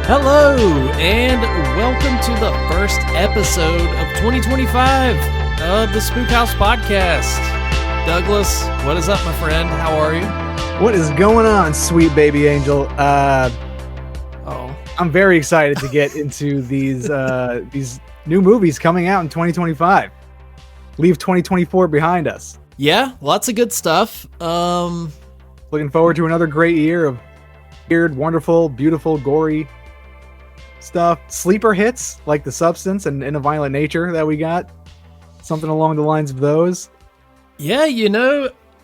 Hello, and welcome to the first episode of 2025 of the Spook House Podcast. Douglas, what is up, my friend? How are you? What is going on, sweet baby angel? I'm very excited to get into these new movies coming out in 2025. Leave 2024 behind us. Yeah, lots of good stuff. Looking forward to another great year of weird, wonderful, beautiful, gory stuff. Sleeper hits like The Substance and In a Violent Nature that we got. Something along the lines of those. Yeah,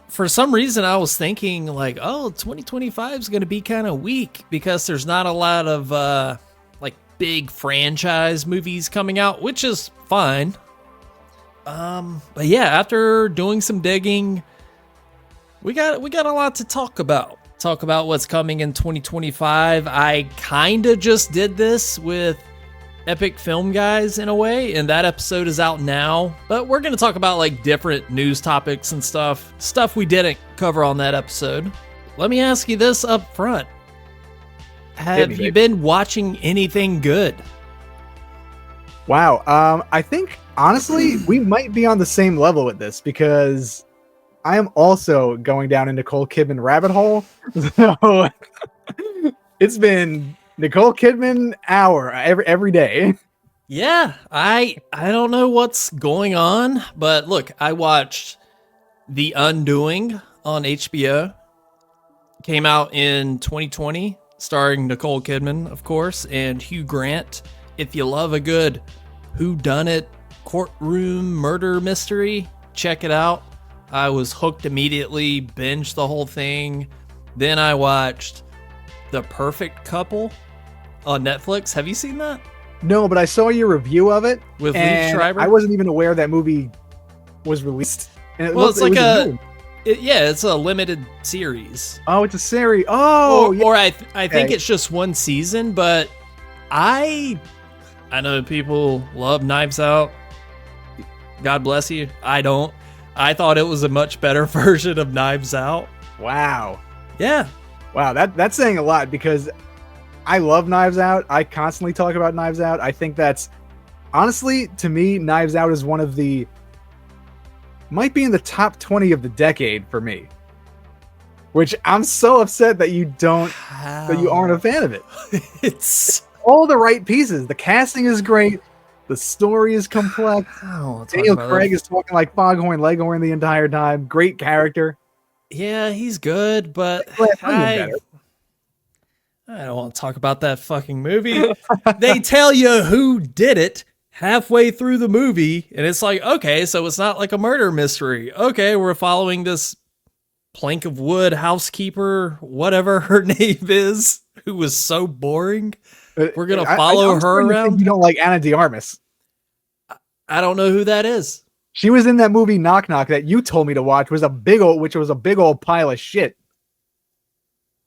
for some reason I was thinking 2025 is going to be kind of weak because there's not a lot of big franchise movies coming out, which is fine. But yeah, after doing some digging, we got a lot to talk about. Talk about what's coming in 2025. I kind of just did this with Epic Film Guys in a way, and that episode is out now. But we're going to talk about different news topics and stuff we didn't cover on that episode. Let me ask you this up front. Have you been watching anything good? Wow. I think, honestly, we might be on the same level with this because I am also going down a Nicole Kidman rabbit hole. So it's been Nicole Kidman hour every day. Yeah, I don't know what's going on, but look, I watched The Undoing on HBO. Came out in 2020, starring Nicole Kidman, of course, and Hugh Grant. If you love a good whodunit courtroom murder mystery, check it out. I was hooked immediately, binged the whole thing. Then I watched The Perfect Couple on Netflix. Have you seen that? No, but I saw your review of it. With Liev Schreiber? I wasn't even aware that movie was released. And it's a limited series. Oh, it's a series. Oh, or I think it's just one season, but I know people love Knives Out. God bless you. I don't. I thought it was a much better version of Knives Out. Wow. Yeah. Wow, that's saying a lot because I love Knives Out. I constantly talk about Knives Out. I think that's, honestly, to me, Knives Out is might be in the top 20 of the decade for me. Which I'm so upset that you aren't a fan of it. It's all the right pieces. The casting is great. The story is complex. Daniel Craig is talking like Foghorn Leghorn the entire time. Great character. Yeah, he's good, but I don't want to talk about that fucking movie. They tell you who did it halfway through the movie, and it's like, okay, so it's not like a murder mystery. Okay, we're following this plank of wood housekeeper, whatever her name is, who was so boring. We're going to follow her around. You don't like Ana de Armas. I don't know who that is. She was in that movie Knock Knock that you told me to watch, which was a big old pile of shit.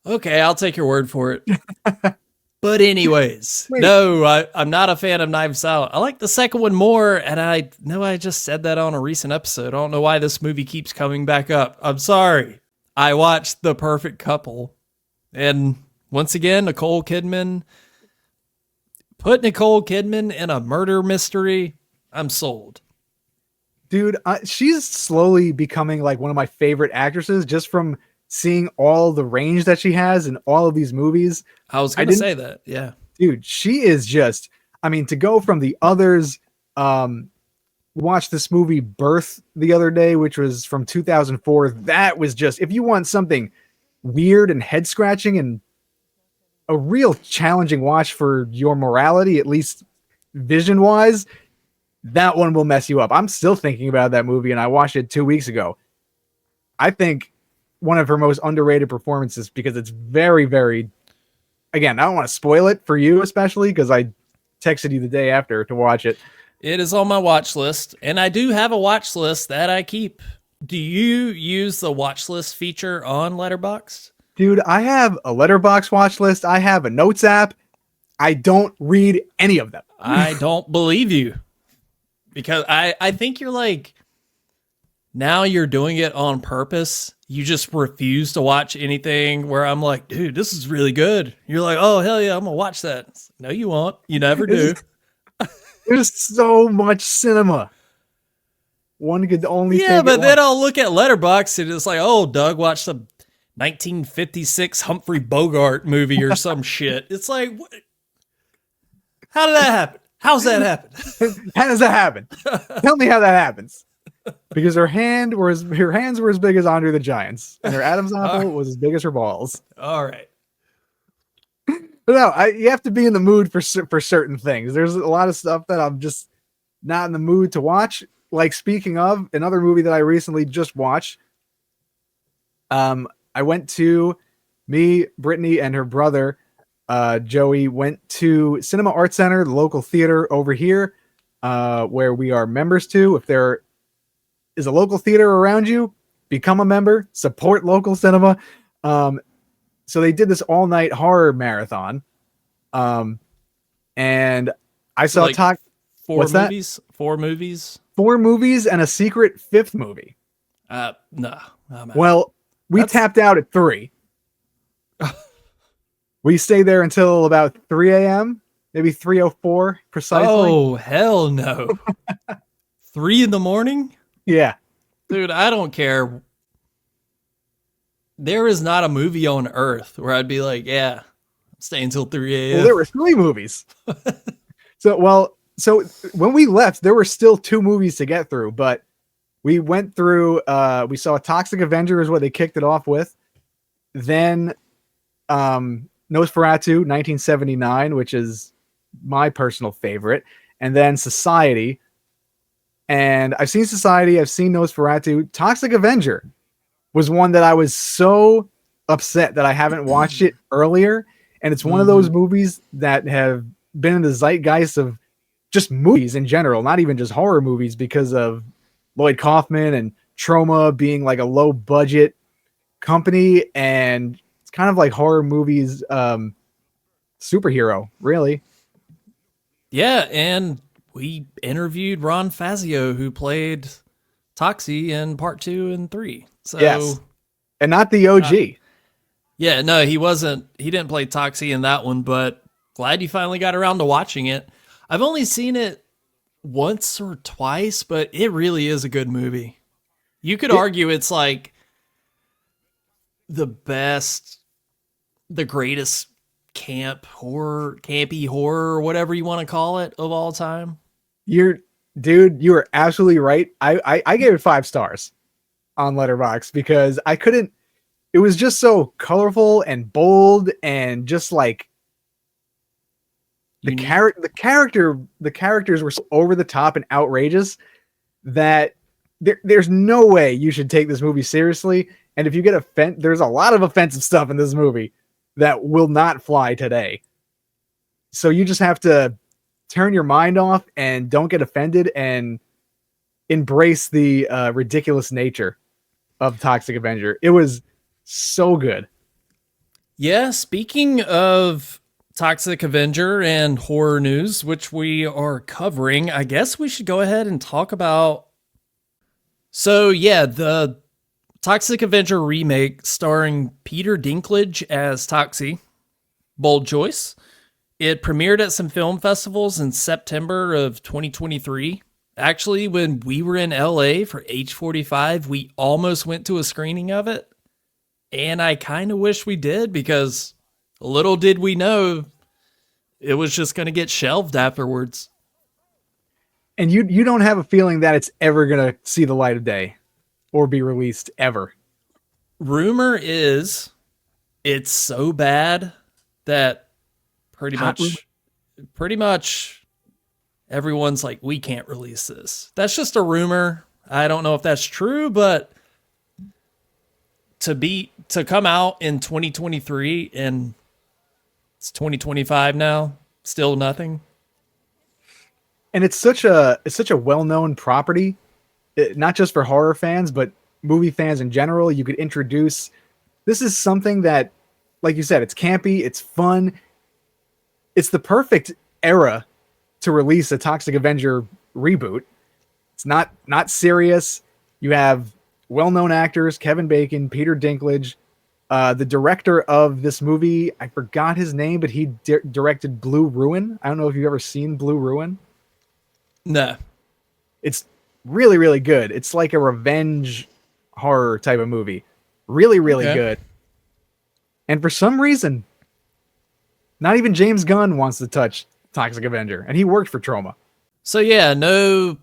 Okay, I'll take your word for it. But anyways, no, I'm not a fan of Knives Out. I like the second one more, and I know I just said that on a recent episode. I don't know why this movie keeps coming back up. I'm sorry. I watched The Perfect Couple, and once again, Nicole Kidman. Put Nicole Kidman in a murder mystery, I'm sold. Dude, she's slowly becoming like one of my favorite actresses just from seeing all the range that she has in all of these movies. I was going to say that, yeah. Dude, she is just, to go from the others, watched this movie Birth the other day, which was from 2004. That was just, if you want something weird and head scratching and a real challenging watch for your morality, at least vision wise, that one will mess you up. I'm still thinking about that movie and I watched it 2 weeks ago. I think one of her most underrated performances because it's very, very, again, I don't want to spoil it for you, especially because I texted you the day after to watch it. It is on my watch list, and I do have a watch list that I keep. Do you use the watch list feature on Letterboxd? Dude, I have a Letterboxd watch list. I have a notes app. I don't read any of them. I don't believe you. Because I think you're now you're doing it on purpose. you just refuse to watch anything where I'm like, dude, this is really good. You're like, oh, hell yeah, I'm going to watch that. No, you won't. You never do. There's so much cinema. One could only Yeah, take but it then once. I'll look at Letterboxd and it's like, oh, Doug watched a 1956 Humphrey Bogart movie or some shit. It's like, what? How did that happen? How's that happen? How does that happen? Tell me how that happens. Because her hands were as big as Andre the Giant's, and her Adam's apple was as big as her balls. All right. But no, you have to be in the mood for certain things. There's a lot of stuff that I'm just not in the mood to watch. Like, speaking of another movie that I recently just watched, I went to me, Brittany, and her brother, Joey, went to Cinema Arts Center, the local theater over here, where we are members to. If there is a local theater around you, become a member, support local cinema. So they did this all night horror marathon. And I saw like four movies. Four movies and a secret fifth movie. No. Well, we tapped out at 3. We stayed there until about 3 a.m., maybe 3:04 precisely. Oh, hell no. 3 a.m? Yeah. Dude, I don't care. There is not a movie on earth where I'd be like, yeah, I'm staying until 3 a.m. Well, there were 3 movies. So when we left, there were still 2 movies to get through, but we went through, we saw Toxic Avenger is what they kicked it off with. Then Nosferatu 1979, which is my personal favorite. And then Society. And I've seen Society, I've seen Nosferatu. Toxic Avenger was one that I was so upset that I haven't watched it earlier. And it's one of those movies that have been in the zeitgeist of just movies in general, not even just horror movies, because of Lloyd Kaufman and Troma being like a low budget company. And it's kind of like horror movies, superhero, really. Yeah, and we interviewed Ron Fazio, who played Toxie in part 2 and 3. So, yes. And not the OG. Yeah, no, he wasn't. He didn't play Toxie in that one, but glad you finally got around to watching it. I've only seen it once or twice, but it really is a good movie. You could argue it's like the best, the greatest campy horror, or whatever you want to call it, of all time. You are absolutely right. I gave it 5 stars on Letterboxd because I couldn't. It was just so colorful and bold, and just like the characters were so over the top and outrageous that there's no way you should take this movie seriously. And if you get there's a lot of offensive stuff in this movie that will not fly today. So you just have to turn your mind off and don't get offended and embrace the ridiculous nature of Toxic Avenger. It was so good. Yeah, speaking of Toxic Avenger and horror news, which we are covering, I guess we should go ahead and talk about. So yeah, the Toxic Avenger remake starring Peter Dinklage as Toxie. Bold choice. It premiered at some film festivals in September of 2023. Actually, when we were in LA for H45, we almost went to a screening of it. And I kind of wish we did, because little did we know it was just going to get shelved afterwards. And you don't have a feeling that it's ever going to see the light of day or be released ever. Rumor is it's so bad that pretty much everyone's like, we can't release this. That's just a rumor. I don't know if that's true, but to come out in 2023 and it's 2025 now, still nothing. And it's such a well-known property, not just for horror fans, but movie fans in general. You could introduce, this is something that, like you said, it's campy, it's fun. It's the perfect era to release a Toxic Avenger reboot. It's not serious. You have well-known actors, Kevin Bacon, Peter Dinklage. The director of this movie, I forgot his name, but he directed Blue Ruin. I don't know if you've ever seen Blue Ruin. No. It's really, really good. It's like a revenge horror type of movie. Really, really good. And for some reason, not even James Gunn wants to touch Toxic Avenger, and he worked for Troma. So yeah, no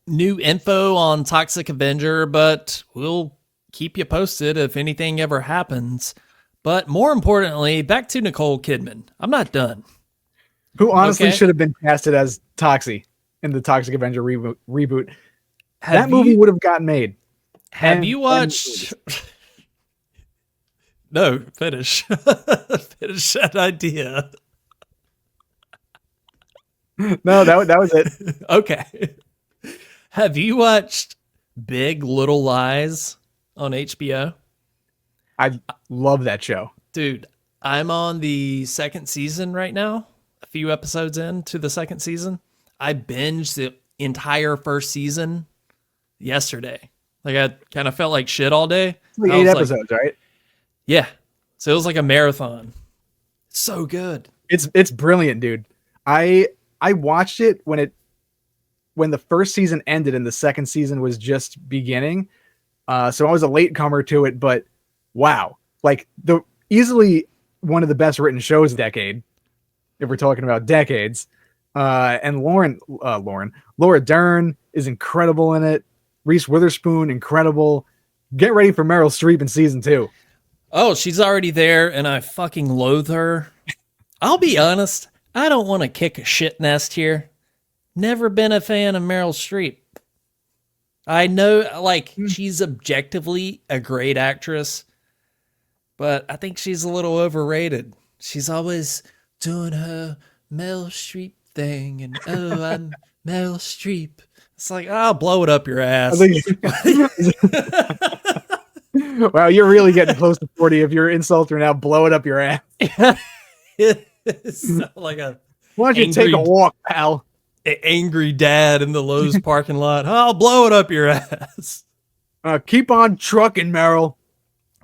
new info on Toxic Avenger, but we'll keep you posted if anything ever happens. But more importantly, back to Nicole Kidman. I'm not done. Who honestly should have been casted as Toxie in the Toxic Avenger reboot. That movie would have gotten made. Have you watched... No, finish. Finish that idea. No, that was it. Okay. Have you watched Big Little Lies on HBO? I love that show. Dude, I'm on the second season right now. A few episodes into the second season. I binged the entire first season yesterday. Like, I kind of felt like shit all day. Like 8 episodes, right? Yeah. So it was like a marathon. So good. It's brilliant, dude. I watched it when the first season ended and the second season was just beginning. So I was a latecomer to it, but wow. Like, easily one of the best written shows of the decade, if we're talking about decades. And Laura Dern is incredible in it. Reese Witherspoon, incredible. Get ready for Meryl Streep in season 2. Oh, she's already there, and I fucking loathe her. I'll be honest, I don't want to kick a shit nest here. Never been a fan of Meryl Streep. I know, like, she's objectively a great actress, but I think she's a little overrated. She's always doing her Meryl Streep thing, and oh, I'm Meryl Streep. It's like, oh, blow it up your ass. Wow, you're really getting close to 40 if you're insulting now. Blow it up your ass. It's like a Why don't you take a walk, pal? Angry dad in the Lowe's parking lot. I'll blow it up your ass. Keep on trucking, Meryl.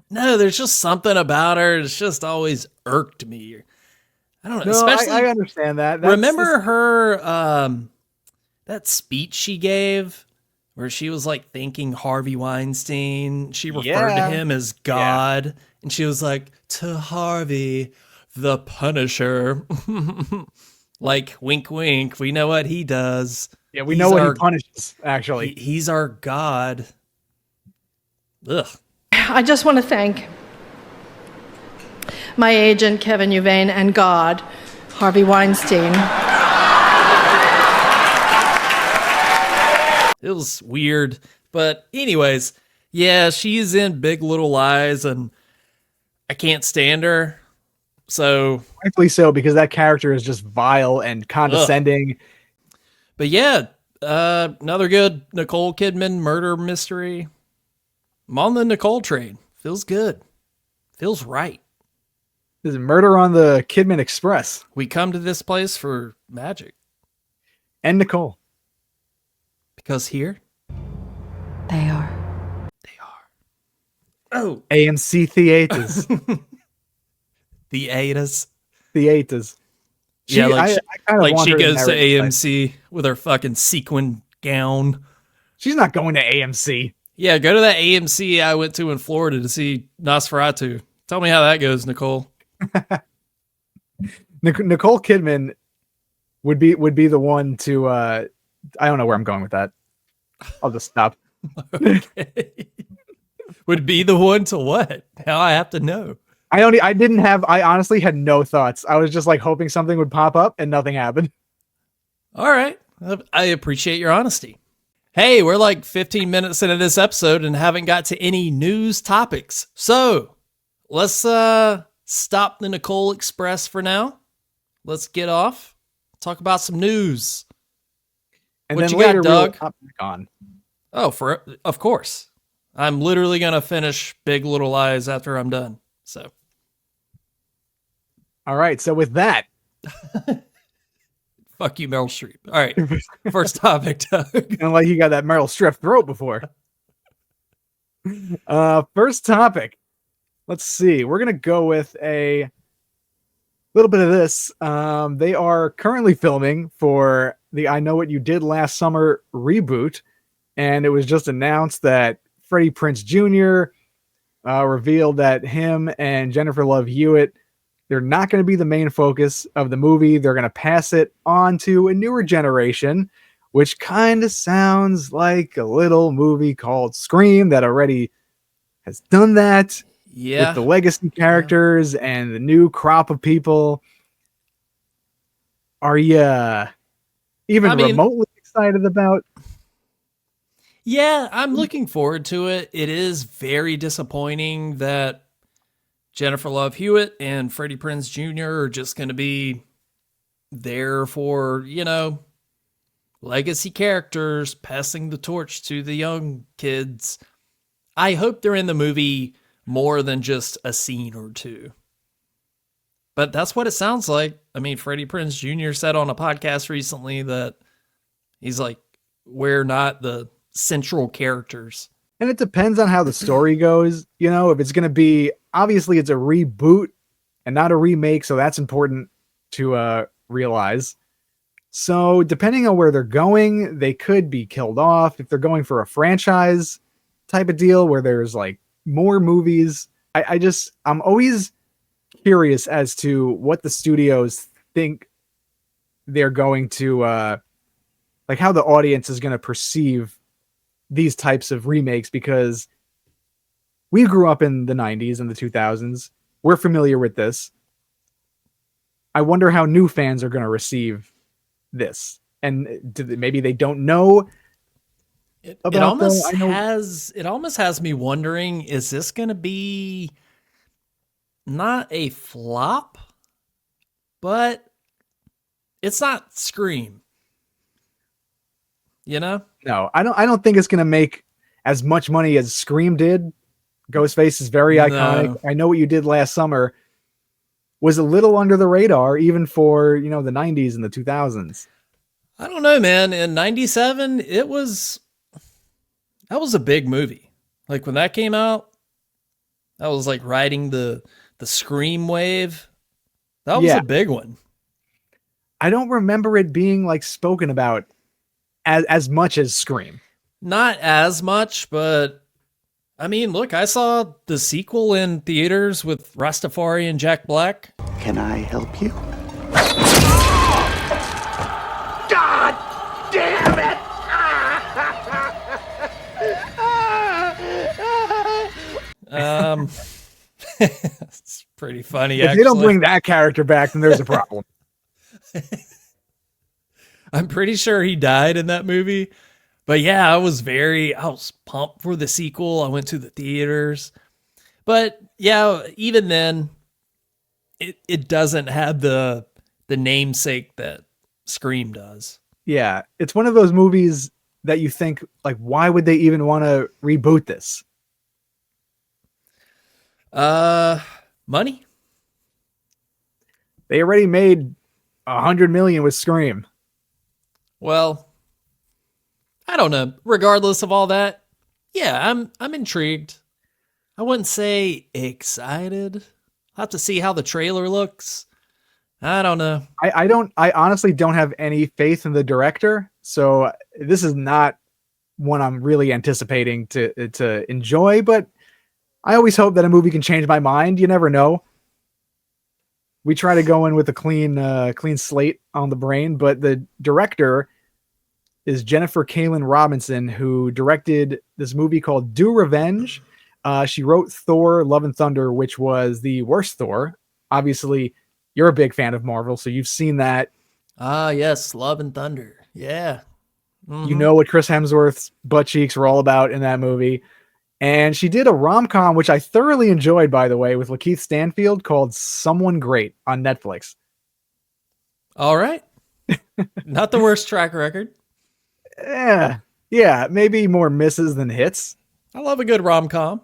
No, there's just something about her. It's just always irked me. I don't know. No, especially, I understand that. Remember her that speech she gave where she was like thanking Harvey Weinstein. She referred to him as God. Yeah. And she was like, to Harvey, the Punisher. Like, wink, wink. We know what he does. Yeah, we know what he punishes, actually. He's our God. Ugh. I just want to thank my agent, Kevin Uvain, and God, Harvey Weinstein. It was weird. But anyways, yeah, she's in Big Little Lies, and I can't stand her. So rightfully so, because that character is just vile and condescending. Ugh. But yeah, another good Nicole Kidman murder mystery. I'm on the Nicole train. Feels good. Feels right. This is Murder on the Kidman Express. We come to this place for magic. And Nicole. Because here they are. Oh, AMC Theaters. Theaters. Yeah, like she goes to AMC with her fucking sequin gown. She's not going to AMC. Yeah, go to that AMC I went to in Florida to see Nosferatu. Tell me how that goes, Nicole. Nicole Kidman would be the one to I don't know where I'm going with that. I'll just stop. Okay. Would be the one to what? Now I have to know. I honestly had no thoughts. I was just like hoping something would pop up and nothing happened. All right. I appreciate your honesty. Hey, we're like 15 minutes into this episode and haven't got to any news topics. So let's stop the Nicole Express for now. Let's get off. Talk about some news. And what then you later got, Doug? On. Oh, of course. I'm literally going to finish Big Little Lies after I'm done. So. All right. So with that. Fuck you, Meryl Streep. All right. First topic, Doug. And like you got that Meryl Streep throat before. First topic. Let's see. We're gonna go with a little bit of this. They are currently filming for the I Know What You Did Last Summer reboot, and it was just announced that Freddie Prinze Jr. Revealed that him and Jennifer Love Hewitt, they're not going to be the main focus of the movie. They're going to pass it on to a newer generation, which kind of sounds like a little movie called Scream that already has done that with the legacy characters and the new crop of people. Are you even remotely excited about? Yeah, I'm looking forward to it. It is very disappointing that Jennifer Love Hewitt and Freddie Prinze Jr. are just going to be there for, legacy characters passing the torch to the young kids. I hope they're in the movie more than just a scene or two. But that's what it sounds like. I mean, Freddie Prinze Jr. said on a podcast recently that he's like, we're not the central characters. And it depends on how the story goes. If it's going to be, obviously it's a reboot and not a remake. So that's important to realize. So depending on where they're going, they could be killed off. If they're going for a franchise type of deal where there's like more movies, I'm always curious as to what the studios think they're going to, like how the audience is going to perceive these types of remakes, because we grew up in the 90s and the 2000s. We're familiar with this. I wonder how new fans are going to receive this. And maybe they don't know about it almost has me wondering, is this going to be not a flop, but it's not Scream. No, I don't think it's going to make as much money as Scream did. Ghostface is very iconic. I Know What You Did Last Summer was a little under the radar, even for, the 90s and the 2000s. I don't know, man. In 97, that was a big movie. Like when that came out, that was like riding the Scream wave. That was a big one. I don't remember it being like spoken about as much as Scream. Not as much, but I mean, look, I saw the sequel in theaters with Rastafari and Jack Black. Can I help you? God damn it! It's pretty funny, If actually. they don't bring that character back, then there's a problem. I'm pretty sure he died in that movie. But yeah, I was pumped for the sequel. I went to the theaters. But yeah, even then, it doesn't have the namesake that Scream does. Yeah, it's one of those movies that you think, like, why would they even want to reboot this? Money? They already made $100 million with Scream. Well, I don't know. Regardless of all that, yeah, I'm intrigued. I wouldn't say excited. I'll have to see how the trailer looks. I don't know. I honestly don't have any faith in the director, so this is not one I'm really anticipating to enjoy, but I always hope that a movie can change my mind. You never know. We try to go in with a clean slate on the brain, but the director is Jennifer Kaylan Robinson, who directed this movie called Do Revenge. She wrote Thor: Love and Thunder, which was the worst Thor. Obviously, you're a big fan of Marvel, so you've seen that. Ah, yes, Love and Thunder. Yeah. Mm-hmm. You know what Chris Hemsworth's butt cheeks were all about in that movie. And she did a rom-com, which I thoroughly enjoyed, by the way, with Lakeith Stanfield, called Someone Great on Netflix. All right. Not the worst track record. Yeah, maybe more misses than hits. I love a good rom-com.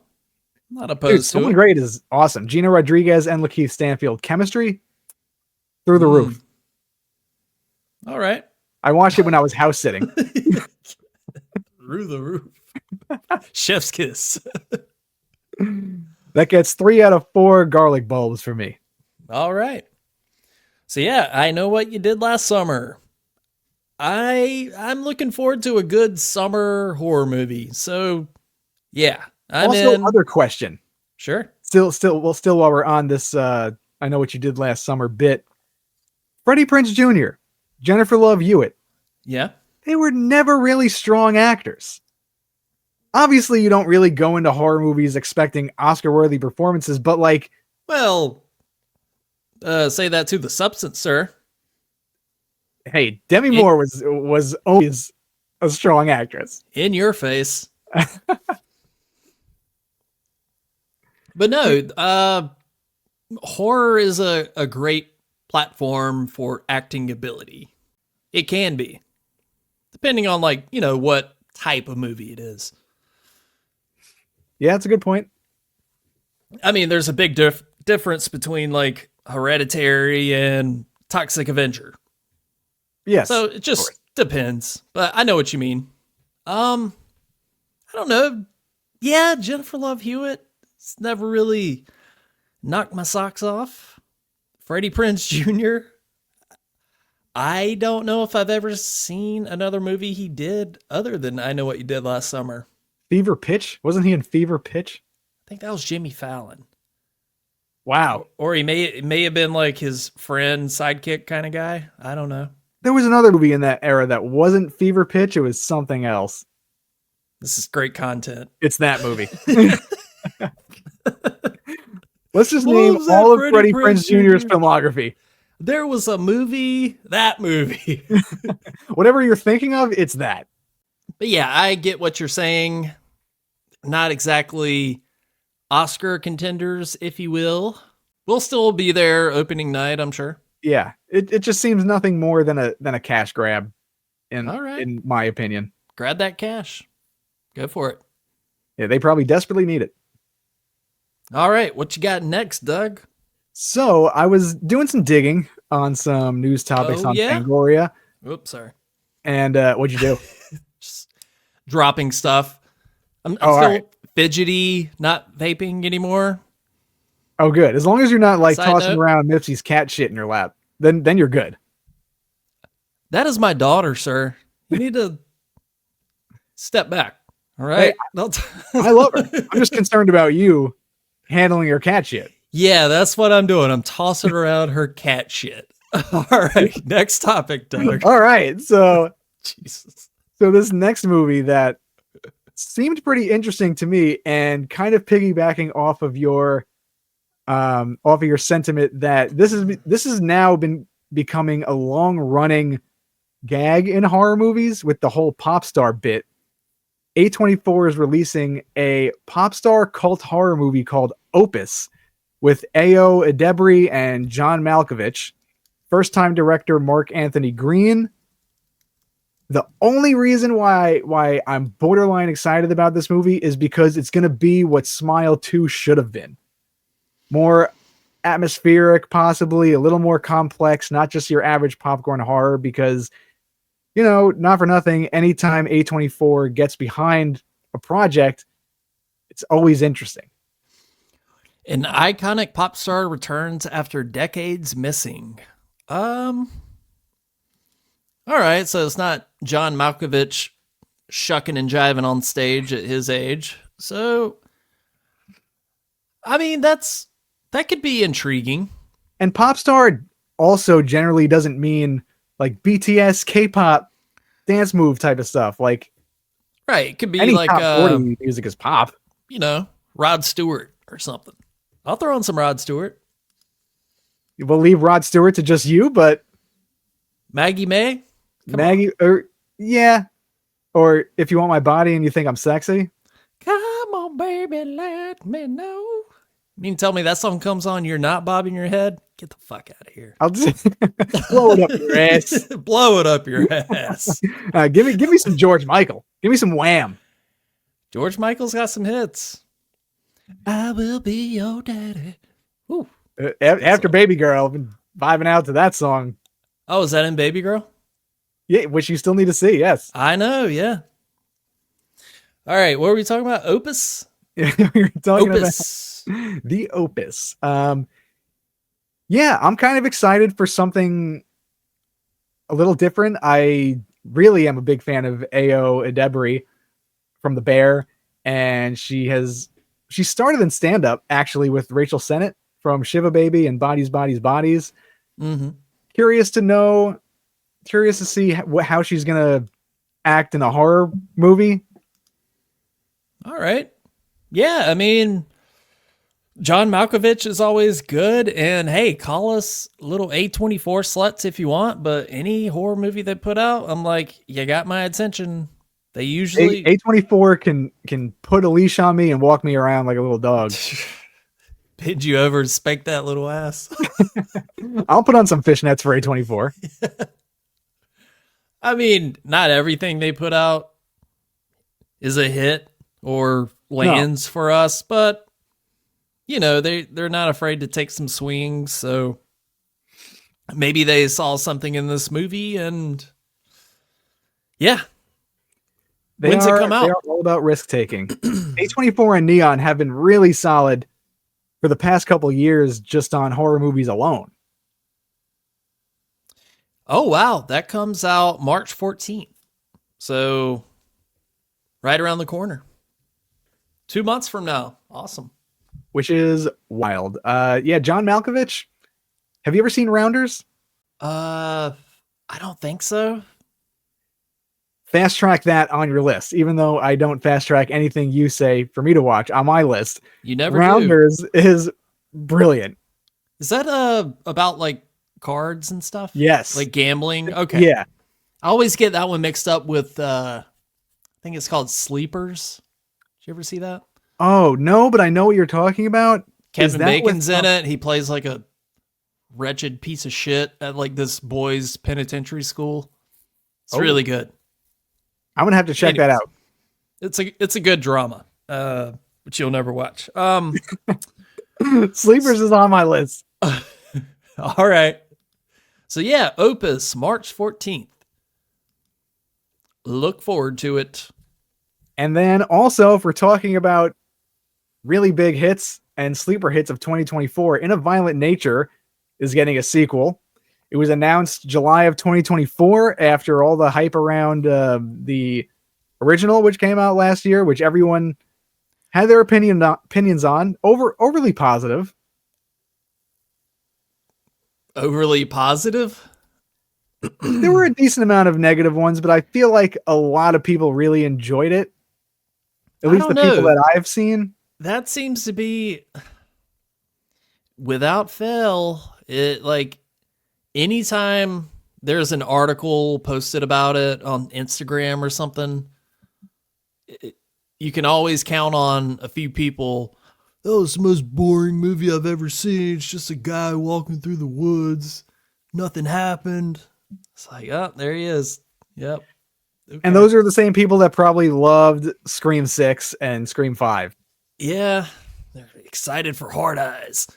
Not opposed to Someone it. Great is awesome. Gina Rodriguez and Lakeith Stanfield chemistry through the roof. All right. I watched it when I was house sitting. Through the roof. Chef's kiss. That gets 3 out of 4 garlic bulbs for me. All right. So yeah, I know what you did last summer. I'm looking forward to a good summer horror movie. So yeah, I'm Also, in. other question. Sure. Still while we're on this, I know what you did last summer bit. Freddie Prinze Jr., Jennifer Love Hewitt, Yeah. they were never really strong actors. Obviously, you don't really go into horror movies expecting Oscar-worthy performances, but like, Well, say that to the substance, sir. hey, Demi Moore was always a strong actress. In your face. But no, horror is a great platform for acting ability. It can be, depending on what type of movie it is. Yeah, that's a good point. I mean, there's a big difference between like Hereditary and Toxic Avenger. Yes. So it just depends, but I know what you mean. I don't know. Yeah, Jennifer Love Hewitt. It's never really knocked my socks off. Freddie Prinze Jr. I don't know if I've ever seen another movie he did other than I Know What You Did Last Summer. Fever Pitch? Wasn't he in Fever Pitch? I think that was Jimmy Fallon. Wow. Or he may have been like his friend, sidekick kind of guy. I don't know. There was another movie in that era that wasn't Fever Pitch. It was something else. This is great content. It's that movie. Let's just What name was that all of Freddie Freddie Prinze Jr.'s filmography. There was a movie, that movie. Whatever you're thinking of, it's that. But yeah, I get what you're saying. Not exactly Oscar contenders, if you will. We'll still be there opening night, I'm sure. Yeah, it just seems nothing more than a cash grab, All right. in my opinion. Grab that cash. Go for it. Yeah, they probably desperately need it. All right, what you got next, Doug? So I was doing some digging on some news topics on yeah? Fangoria, Oops, sorry. and what'd you do? Just dropping stuff. I'm Oh, all still right. fidgety, not vaping anymore. Oh, good. As long as you're not like Side tossing note. around Nipsey's cat shit in your lap, then you're good. That is my daughter, sir. You need to step back. All right. I love her. I'm just concerned about you handling your cat shit. Yeah, that's what I'm doing. I'm tossing around her cat shit. All right. Next topic, Doug. All right. So Jesus. this next movie that seemed pretty interesting to me, and kind of piggybacking off of your sentiment that this has now been becoming a long running gag in horror movies with the whole pop star bit. A24 is releasing a pop star cult horror movie called Opus with Ayo Edebiri and John Malkovich. First time director Mark Anthony Green. The only reason why I'm borderline excited about this movie is because it's going to be what Smile 2 should have been. More atmospheric, possibly a little more complex, not just your average popcorn horror, because, not for nothing, anytime A24 gets behind a project, it's always interesting. An iconic pop star returns after decades missing. All right, so it's not John Malkovich shucking and jiving on stage at his age. So, I mean, that could be intriguing. And pop star also generally doesn't mean like BTS, K-pop, dance move type of stuff. Like, Right, it could be any like top 40 music is pop. Rod Stewart or something. I'll throw in some Rod Stewart. We'll leave Rod Stewart to just you, but Maggie May? Come Maggie, yeah. Or If You Want My Body and You Think I'm Sexy. Come on, baby, let me know. You mean tell me that song comes on, you're not bobbing your head? Get the fuck out of here. I'll just blow it up your ass. Blow it up your ass. Give me some George Michael. Give me some Wham. George Michael's got some hits. I will be your daddy. Ooh. After Baby Girl, I've been vibing out to that song. Oh, is that in Baby Girl? Yeah, which you still need to see. Yes. I know, yeah. All right, what were we talking about? Opus? We were talking Opus. about the Opus. Yeah, I'm kind of excited for something a little different. I really am a big fan of Ao Edebiri from The Bear, and she started in stand-up actually with Rachel Sennett from Shiva Baby and Bodies, Bodies, Bodies. Mm-hmm. Curious to see how she's gonna act in a horror movie. All right. Yeah, I mean, John Malkovich is always good, and hey, call us little A24 sluts if you want, but any horror movie they put out, I'm like, you got my attention. They usually A24 can put a leash on me and walk me around like a little dog. bend you over and spank that little ass. I'll put on some fishnets for A24. I mean, not everything they put out is a hit or lands for us, but you know, they're not afraid to take some swings, so maybe they saw something in this movie and yeah. When's it come out? They are all about risk taking. A24 and Neon have been really solid for the past couple of years just on horror movies alone. Oh wow, that comes out March 14th. So right around the corner. 2 months from now. Awesome. Which is wild. Yeah, John Malkovich. Have you ever seen Rounders? I don't think so. Fast track that on your list, even though I don't fast track anything you say for me to watch on my list. You never Rounders is brilliant. Is that about like cards and stuff? Yes. Like gambling? Okay. Yeah. I always get that one mixed up with I think it's called Sleepers. Did you ever see that? Oh, no, but I know what you're talking about. Kevin Bacon's in it. He plays like a wretched piece of shit at like this boys' penitentiary school. It's really good. I'm going to have to check that out. It's a good drama, which you'll never watch. Sleepers is on my list. All right. So yeah, Opus, March 14th. Look forward to it. And then also, if we're talking about really big hits and sleeper hits of 2024, In a Violent Nature is getting a sequel. It was announced July of 2024 after all the hype around the original, which came out last year, which everyone had their opinions on. Overly positive. Overly positive? There were a decent amount of negative ones, but I feel like a lot of people really enjoyed it. At least the people that I've seen. That seems to be, without fail, it like anytime there's an article posted about it on Instagram or something, you can always count on a few people. Oh, it's the most boring movie I've ever seen. It's just a guy walking through the woods. Nothing happened. It's like, oh, there he is. Yep. Okay. And those are the same people that probably loved Scream 6 and Scream 5. Yeah. They're excited for Hard Eyes.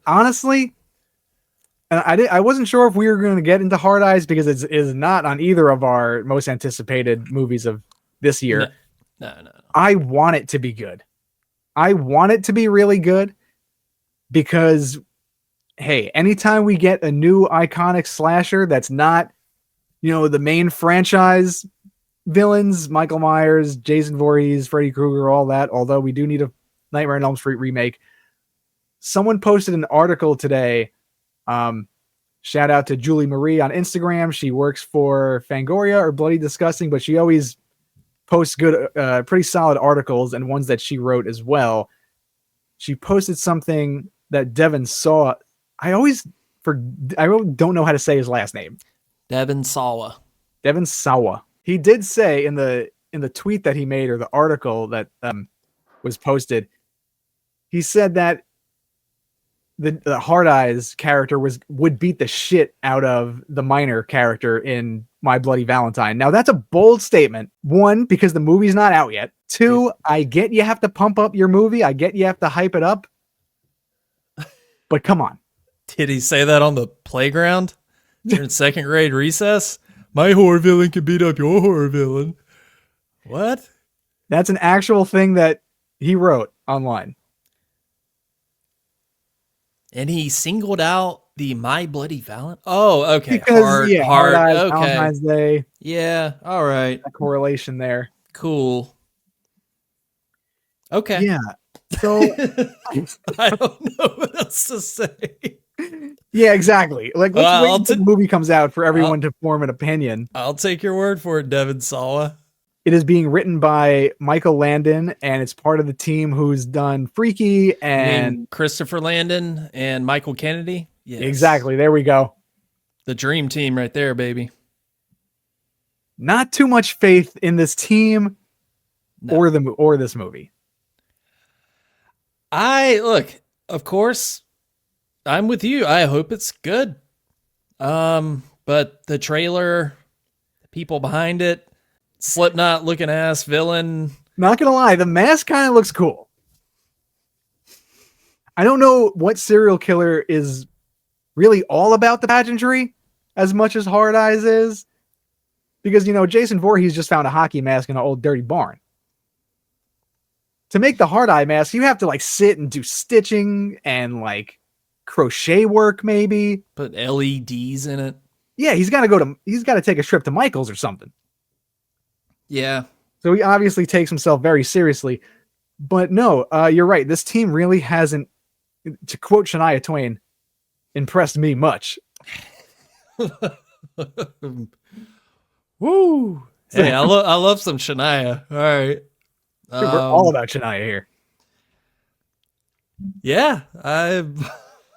Honestly, I wasn't sure if we were going to get into Hard Eyes because it is not on either of our most anticipated movies of this year. No. I want it to be good. I want it to be really good because, hey, anytime we get a new iconic slasher that's not, the main franchise villains, Michael Myers, Jason Voorhees, Freddy Krueger, all that, although we do need a Nightmare on Elm Street remake. Someone posted an article today. Shout out to Julie Marie on Instagram. She works for Fangoria or Bloody Disgusting, but she always posts good, pretty solid articles and ones that she wrote as well. She posted something that Devin saw. I really don't know how to say his last name. Devin Sawa. Devin Sawa. He did say in the tweet that he made, or the article that was posted, he said that the Hard Eyes character would beat the shit out of the Minor character in My Bloody Valentine. Now that's a bold statement. One, because the movie's not out yet. Two, I get you have to pump up your movie. I get you have to hype it up. But come on. Did he say that on the playground during second grade recess? My horror villain can beat up your horror villain. What? That's an actual thing that he wrote online. And he singled out the My Bloody Valentine. Oh, okay. Because Hard Heart. Eyes, Okay. Valentine's Day. Yeah. All right. A correlation there. Cool. Okay. Yeah. So I don't know what else to say. yeah, exactly. Like, let's Well, wait until the movie comes out for everyone to form an opinion. I'll take your word for it, Devin Sawa. It is being written by Michael Landon, and it's part of the team who's done Freaky and Christopher Landon and Michael Kennedy. Yes. Exactly. There we go. The dream team right there, baby. Not too much faith in this team or this movie. Of course, I'm with you. I hope it's good. But the trailer, the people behind it, Slipknot looking ass villain. Not gonna lie, the mask kind of looks cool. I don't know what serial killer is really all about the pageantry as much as Hard Eyes is. Because, Jason Voorhees just found a hockey mask in an old dirty barn. To make the Hard Eye mask, you have to sit and do stitching and crochet work, maybe. Put LEDs in it. Yeah, he's got to take a trip to Michael's or something. Yeah. So he obviously takes himself very seriously. But no, you're right. This team really hasn't, to quote Shania Twain, impressed me much. Woo! Hey, I love some Shania. All right. We're all about Shania here. Yeah,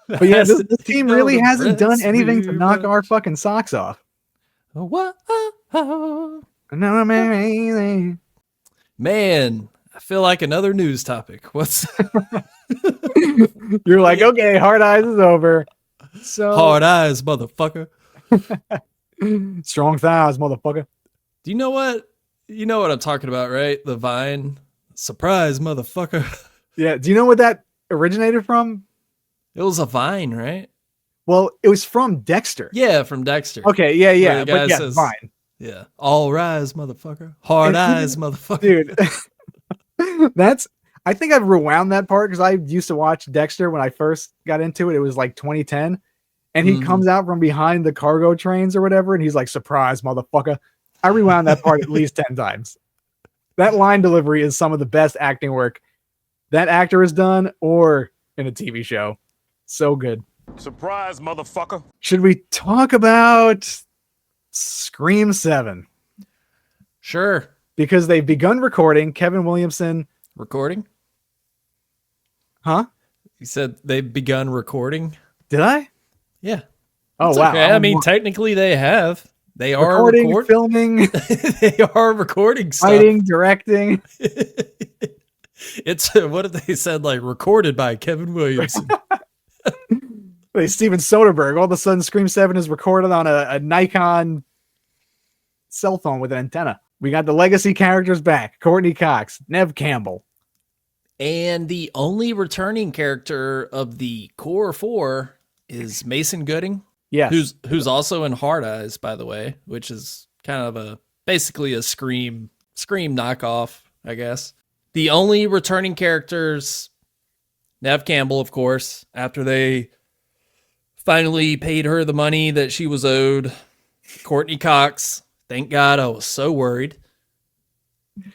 But yeah, this team really hasn't done anything to knock our fucking socks off. What? No, amazing. Man, I feel like another news topic. What's You're like, okay, Hard Eyes is over. So Hard Eyes, motherfucker. Strong thighs, motherfucker. Do you know what? You know what I'm talking about, right? The Vine. Surprise, motherfucker. Yeah. Do you know what that originated from? It was a Vine, right? Well, it was from Dexter. Yeah, from Dexter. Okay, yeah. The guy But yeah, says, Vine. Yeah. All rise, motherfucker. Hard eyes, motherfucker. Dude. I think I've rewound that part because I used to watch Dexter when I first got into it. It was 2010. And he comes out from behind the cargo trains or whatever, and he's like, surprise, motherfucker. I rewound that part at least 10 times. That line delivery is some of the best acting work that actor has done or in a TV show. So good. Surprise, motherfucker. Should we talk about Scream 7? Sure. Because they've begun recording. Kevin Williamson. Recording? Huh? You said they've begun recording? Did I? Yeah. Oh, It's wow. okay. I mean, technically they have. They are recording, filming, they are recording stuff. writing, directing. It's what did they said? Recorded by Kevin Williamson. Like Steven Soderbergh. All of a sudden, Scream 7 is recorded on a Nikon cell phone with an antenna. We got the legacy characters back. Courtney Cox, Nev Campbell. And the only returning character of the core four is Mason Gooding. Yes. Who's also in Hard Eyes, by the way, which is kind of basically a Scream knockoff, I guess. The only returning characters, Nev Campbell, of course, after they finally paid her the money that she was owed. Courtney Cox, thank God, I was so worried.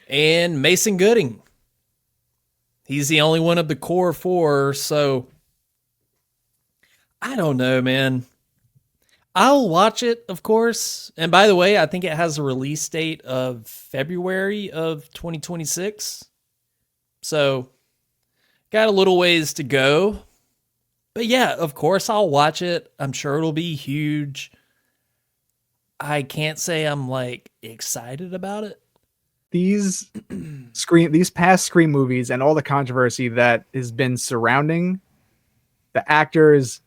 And Mason Gooding. He's the only one of the core four, so I don't know, man. I'll watch it, of course. And by the way, I think it has a release date of February of 2026. So, got a little ways to go. But yeah, of course, I'll watch it. I'm sure it'll be huge. I can't say I'm excited about it. These past Scream movies and all the controversy that has been surrounding the actors,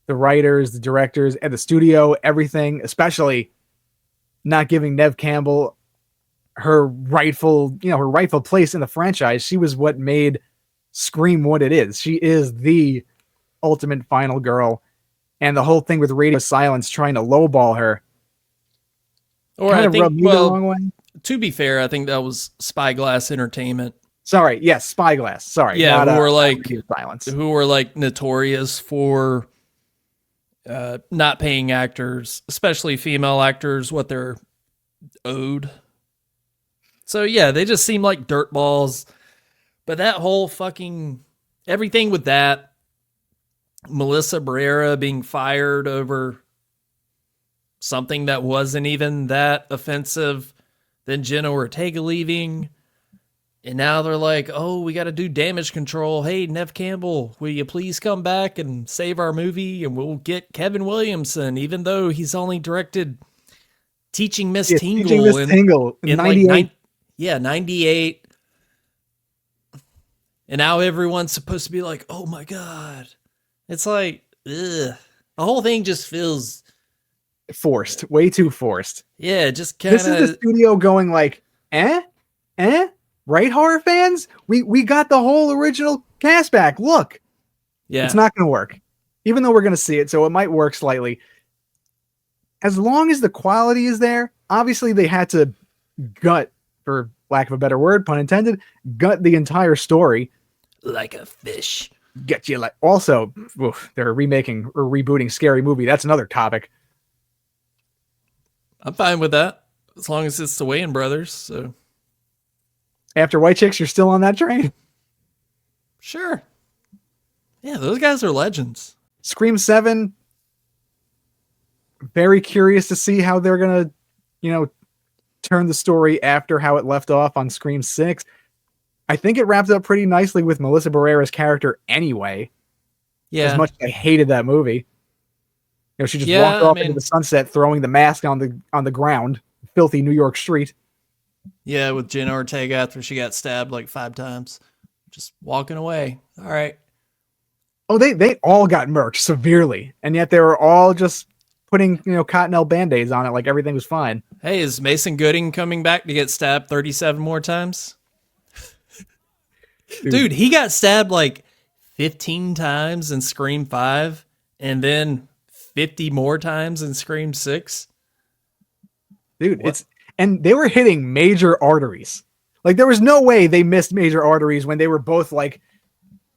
the writers, the directors, and the studio, everything, especially not giving Nev Campbell her rightful place in the franchise. She was what made Scream what it is. She is the ultimate final girl. And the whole thing with Radio Silence trying to lowball her Or kind I of think, rubbed me the wrong way. To be fair, I think that was Spyglass Entertainment. Sorry, yes, Spyglass. Sorry, Yeah, not, who were like Confused Silence. who were like notorious for not paying actors, especially female actors, what they're owed. So yeah, they just seem like dirtballs. But that whole fucking everything with that, Melissa Barrera being fired over something that wasn't even that offensive, then Jenna Ortega leaving, and now they're like, oh, we got to do damage control. Hey, Nev Campbell, will you please come back and save our movie? And we'll get Kevin Williamson, even though he's only directed Teaching Miss Tingle. Teaching Miss Tingle in 98. 98. And now everyone's supposed to be like, oh my God. It's like, ugh. The whole thing just feels Forced, way too forced. Yeah, just kind of. This is the studio going like, right, horror fans? We got the whole original cast back. Look, Yeah, it's not going to work, even though we're going to see it, so it might work slightly. As long as the quality is there, obviously they had to gut, for lack of a better word, pun intended, gut the entire story. like a fish. Get you like. Also, they're remaking or rebooting Scary Movie. That's another topic. I'm fine with that as long as it's the Wayans brothers. So After White Chicks, you're still on that train. sure. Yeah, those guys are legends. Scream 7. Very curious to see how they're gonna, turn the story after how it left off on Scream 6. I think it wrapped up pretty nicely with Melissa Barrera's character anyway. Yeah, As much as I hated that movie. She just walked off into the sunset, throwing the mask on the ground, filthy New York street. Yeah, with Jenna Ortega after she got stabbed like 5 times, just walking away. All right. Oh, they all got murked severely, and yet they were all just putting cottonelle band-aids on it like everything was fine. Hey, is Mason Gooding coming back to get stabbed 37 more times? Dude, he got stabbed like 15 times in Scream 5 and then 50 more times in Scream 6. Dude, and they were hitting major arteries. Like there was no way they missed major arteries when they were both like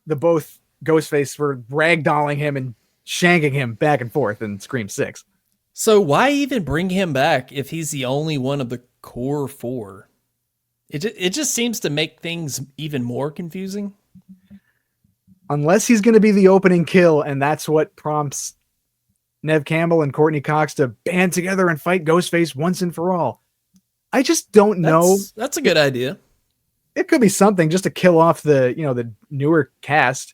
both Ghostface were ragdolling him and shanking him back and forth in Scream 6. So why even bring him back if he's the only one of the core 4? It just seems to make things even more confusing. Unless he's going to be the opening kill, and that's what prompts Nev Campbell and Courtney Cox to band together and fight Ghostface once and for all. I just don't know. That's a good idea. It could be something just to kill off the newer cast.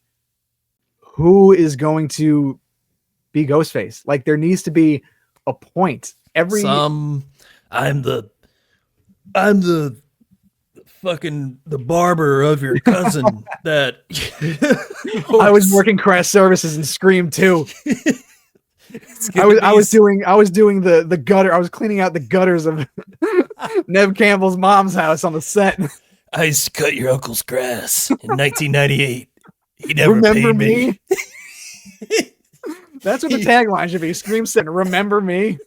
Who is going to be Ghostface? Like there needs to be a point. I'm the fucking the barber of your cousin that I was working crash services in Scream 2. I was doing the gutter. I was cleaning out the gutters of Nev Campbell's mom's house on the set. I used to cut your uncle's grass in 1998. He never Remember paid me. That's what the tagline should be. Scream 7. Remember me.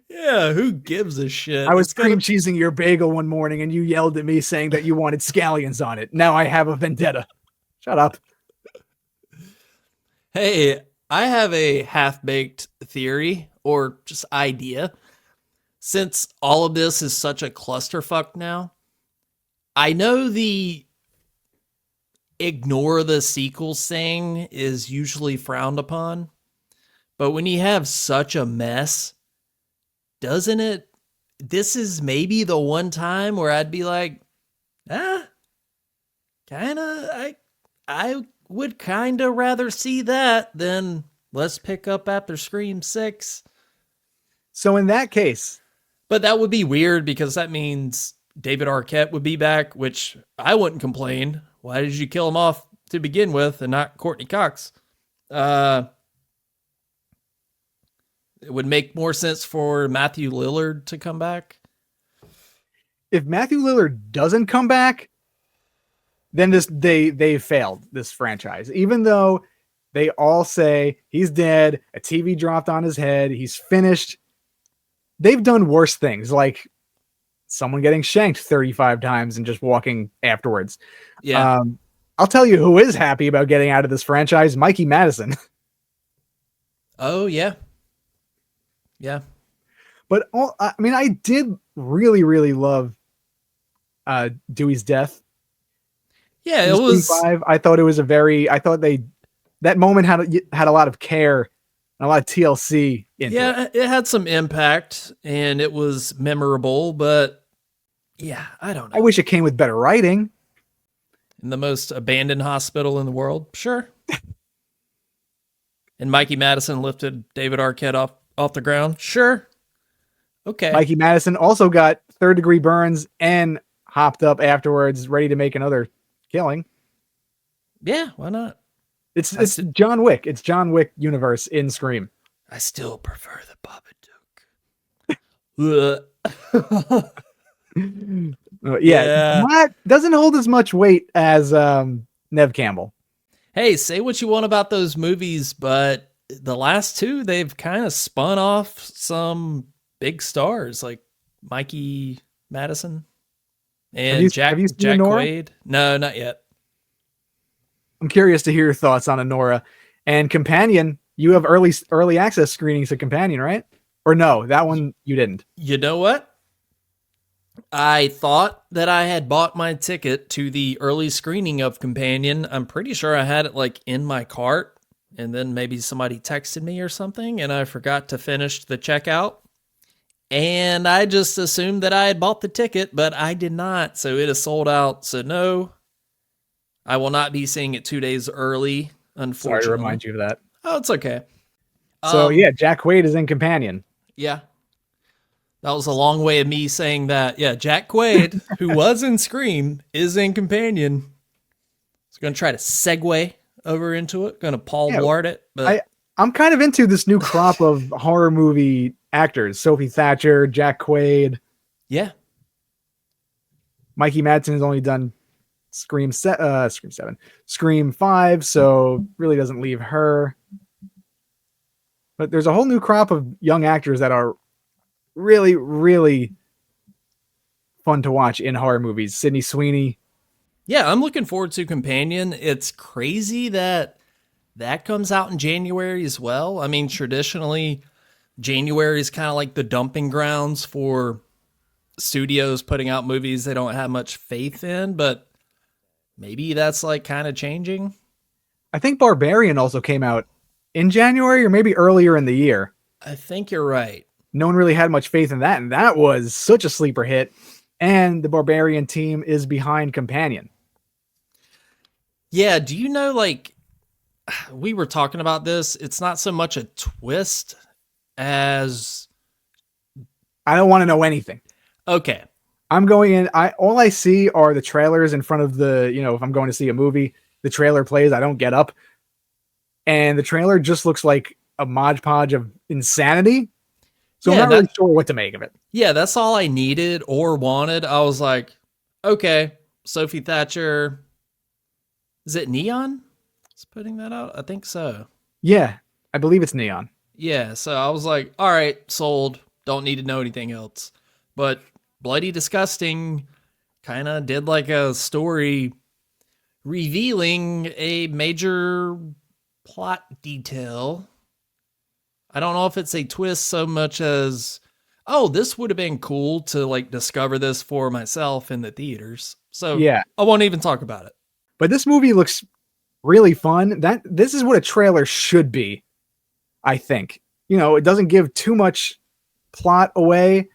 Yeah, who gives a shit? I was cream cheesing your bagel one morning and you yelled at me saying that you wanted scallions on it. Now I have a vendetta. Shut up. Hey, I have a half-baked theory or just idea. Since all of this is such a clusterfuck now, I know the ignore the sequels thing is usually frowned upon, but when you have such a mess, doesn't it? This is maybe the one time where I'd be like, I would kind of rather see that than let's pick up after Scream 6. So in that case, but that would be weird because that means David Arquette would be back, which I wouldn't complain. Why did you kill him off to begin with and not Courtney Cox? It would make more sense for Matthew Lillard to come back. If Matthew Lillard doesn't come back, then they failed this franchise. Even though they all say he's dead, a TV dropped on his head, he's finished. they've done worse things, like someone getting shanked 35 times and just walking afterwards. Yeah. I'll tell you who is happy about getting out of this franchise, Mikey Madison. Oh, yeah. Yeah. But I mean, I did really, really love Dewey's death. Yeah, In it Scream was 5. I thought that moment had a lot of care and a lot of TLC into it. yeah, it had some impact and it was memorable, but yeah, I don't know. I wish it came with better writing. In the most abandoned hospital in the world, sure. And Mikey Madison lifted David Arquette off the ground, sure. Okay. Mikey Madison also got third-degree burns and hopped up afterwards, ready to make another killing. Yeah, why not? It's John Wick. It's John Wick universe in Scream. I still prefer the Babadook. Yeah. That doesn't hold as much weight as Nev Campbell. Hey, say what you want about those movies, but the last two, they've kind of spun off some big stars like Mikey Madison and Jack Nora? Quaid. No, not yet. I'm curious to hear your thoughts on Anora and Companion. You have early access screenings of Companion, right? Or no, that one you didn't. You know what? I thought that I had bought my ticket to the early screening of Companion. I'm pretty sure I had it like in my cart, and then maybe somebody texted me or something, and I forgot to finish the checkout. And I just assumed that I had bought the ticket, but I did not. So it is sold out. So no, I will not be seeing it 2 days early, unfortunately. Sorry to remind you of that. Oh, it's okay. So yeah, Jack Quaid is in Companion. Yeah. That was a long way of me saying that. Yeah, Jack Quaid, who was in Scream, is in Companion. I was going to try to segue over into it. Going to Paul Blart it. But I'm kind of into this new crop of horror movie actors. Sophie Thatcher, Jack Quaid. Yeah. Mikey Madsen has only done Scream 7, Scream 5, so really doesn't leave her. But there's a whole new crop of young actors that are really, really fun to watch in horror movies. Sydney Sweeney. Yeah, I'm looking forward to Companion. It's crazy that comes out in January as well. I mean, traditionally, January is kind of like the dumping grounds for studios putting out movies they don't have much faith in, but maybe that's like kind of changing. I think Barbarian also came out in January or maybe earlier in the year. I think you're right. No one really had much faith in that, and that was such a sleeper hit. And the Barbarian team is behind Companion. Yeah, do you know, like, we were talking about this, it's not so much a twist as... I don't want to know anything. Okay. I'm going in, all I see are the trailers in front of the, if I'm going to see a movie, the trailer plays, I don't get up. And the trailer just looks like a Mod Podge of insanity. So I'm not really sure what to make of it. Yeah, that's all I needed or wanted. I was like, okay, Sophie Thatcher. Is it Neon? Is putting that out? I think so. Yeah, I believe it's Neon. Yeah, so I was like, all right, sold. Don't need to know anything else. But Bloody Disgusting kind of did like a story revealing a major plot detail. I don't know if it's a twist so much as, oh, this would have been cool to like discover this for myself in the theaters. So yeah, I won't even talk about it. But this movie looks really fun. This is what a trailer should be, I think. It doesn't give too much plot away.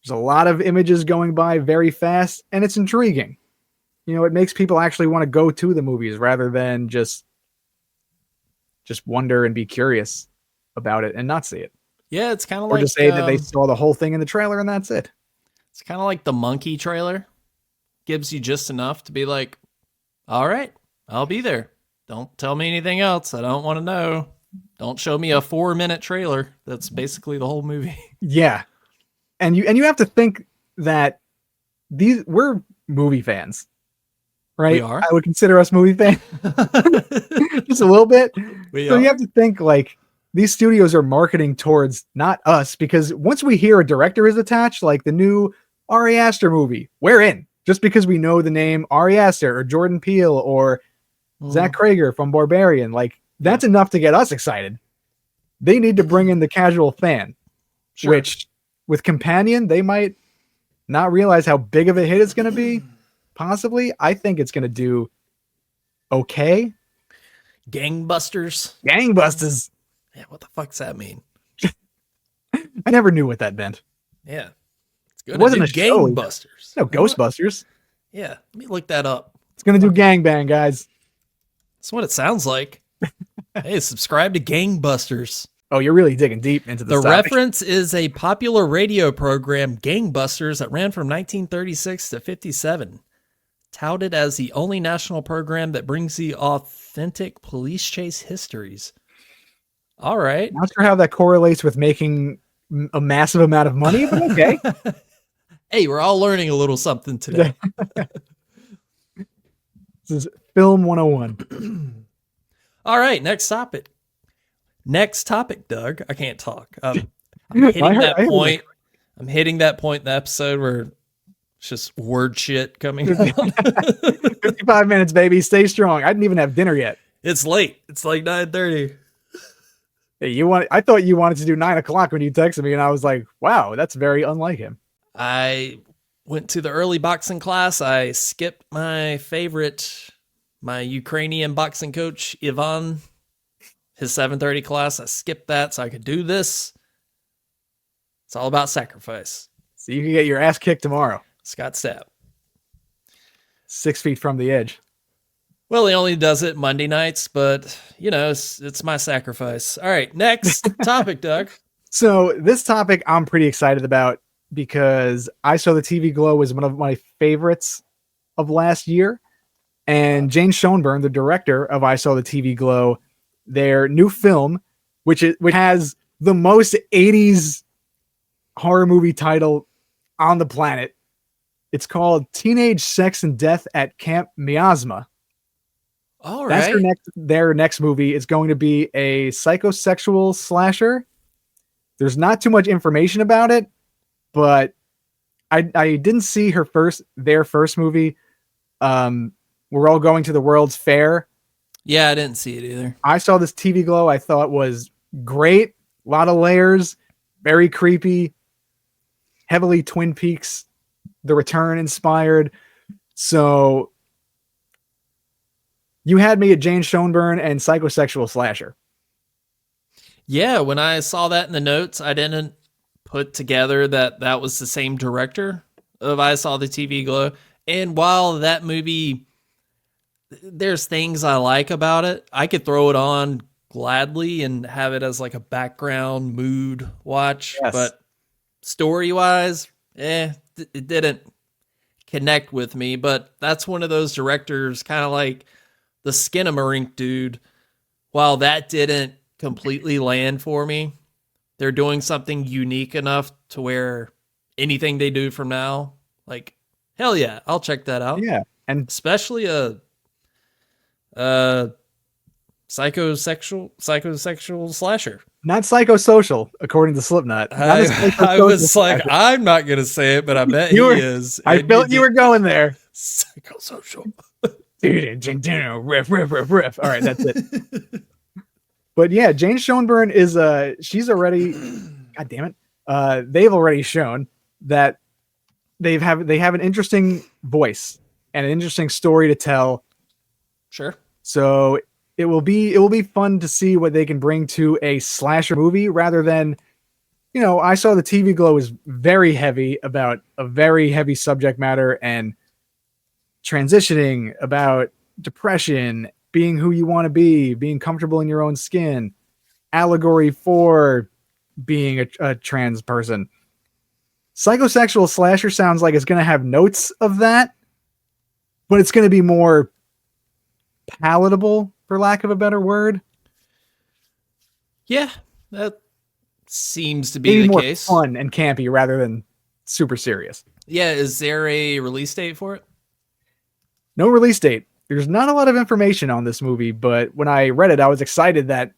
There's a lot of images going by very fast, and it's intriguing. It makes people actually want to go to the movies rather than just wonder and be curious about it and not see it. Yeah, it's kind of like... Or just say that they saw the whole thing in the trailer and that's it. It's kind of like the Monkey trailer. Gives you just enough to be like, all right, I'll be there. Don't tell me anything else. I don't want to know. Don't show me a 4-minute trailer. That's basically the whole movie. Yeah. And you have to think that we're movie fans, right? We are. I would consider us movie fans. Just a little bit. So you have to think like these studios are marketing towards not us, because once we hear a director is attached, like the new Ari Aster movie, we're in. Just because we know the name Ari Aster or Jordan Peele or Zach Krager from Barbarian, like that's enough to get us excited. They need to bring in the casual fan, which with Companion, they might not realize how big of a hit it's going to be. Possibly. I think it's going to do okay. Gangbusters. Gangbusters. Yeah, what the fuck's that mean? I never knew what that meant. Yeah. It wasn't a show. Gangbusters. No, Ghostbusters. Yeah, let me look that up. It's going to do gangbang, guys. That's what it sounds like. Hey, subscribe to Gangbusters. Oh, you're really digging deep into this The topic. reference is a popular radio program, Gangbusters, that ran from 1936 to 57. Touted as the only national program that brings the authentic police chase histories. All right. Not sure how that correlates with making a massive amount of money, but okay. Hey, we're all learning a little something today. This is Film 101. All right, next topic. Next topic, Doug. I can't talk. I'm hitting that point. I'm hitting that point in the episode where it's just word shit coming out. 55 minutes, baby. Stay strong. I didn't even have dinner yet. It's late. It's like 9:30. Hey, I thought you wanted to do 9 o'clock when you texted me, and I was like, wow, that's very unlike him. I went to the early boxing class. I skipped my Ukrainian boxing coach, Ivan, his 7:30 class. I skipped that so I could do this. It's all about sacrifice. So you can get your ass kicked tomorrow. Scott Stapp. 6 feet from the edge. Well, he only does it Monday nights, but, it's my sacrifice. All right, next topic, Doug. So this topic I'm pretty excited about because I Saw the TV Glow was one of my favorites of last year. And Jane Schoenberg, the director of I Saw the TV Glow, their new film, which has the most 80s horror movie title on the planet. It's called Teenage Sex and Death at Camp Miasma. All right. That's their next movie. It's going to be a psychosexual slasher. There's not too much information about it, but I didn't see their first movie. We're All Going to the World's Fair. Yeah, I didn't see it either. I Saw this TV Glow. I thought was great. A lot of layers, very creepy, heavily Twin Peaks, The Return inspired. So you had me at Jane Schoenberg and psychosexual slasher. Yeah, when I saw that in the notes, I didn't put together that was the same director of I Saw the TV Glow. And while that movie, there's things I like about it, I could throw it on gladly and have it as like a background mood watch. Yes. But story-wise, it didn't connect with me. But that's one of those directors, kind of like the Skinamarink dude. While that didn't completely land for me, they're doing something unique enough to where anything they do from now, like, hell yeah, I'll check that out. Yeah. And especially a psychosexual slasher. not psychosocial, according to Slipknot. I was like, slasher. I'm not going to say it, but I bet he is. I felt you were going there. Psychosocial. Riff, riff, riff, riff. All right, that's it. But yeah, Jane Schoenberg is she's already, God damn it. They've already shown that they have an interesting voice and an interesting story to tell. Sure. So it will be fun to see what they can bring to a slasher movie rather than, I Saw the TV Glow is very heavy about a very heavy subject matter and transitioning about depression, being who you want to be, being comfortable in your own skin, allegory for being a trans person. Psychosexual slasher sounds like it's going to have notes of that, but it's going to be more palatable, for lack of a better word. Yeah, that seems to be maybe the more case. Fun and campy rather than super serious. Yeah, is there a release date for it? No release date. There's not a lot of information on this movie, but when I read it, I was excited that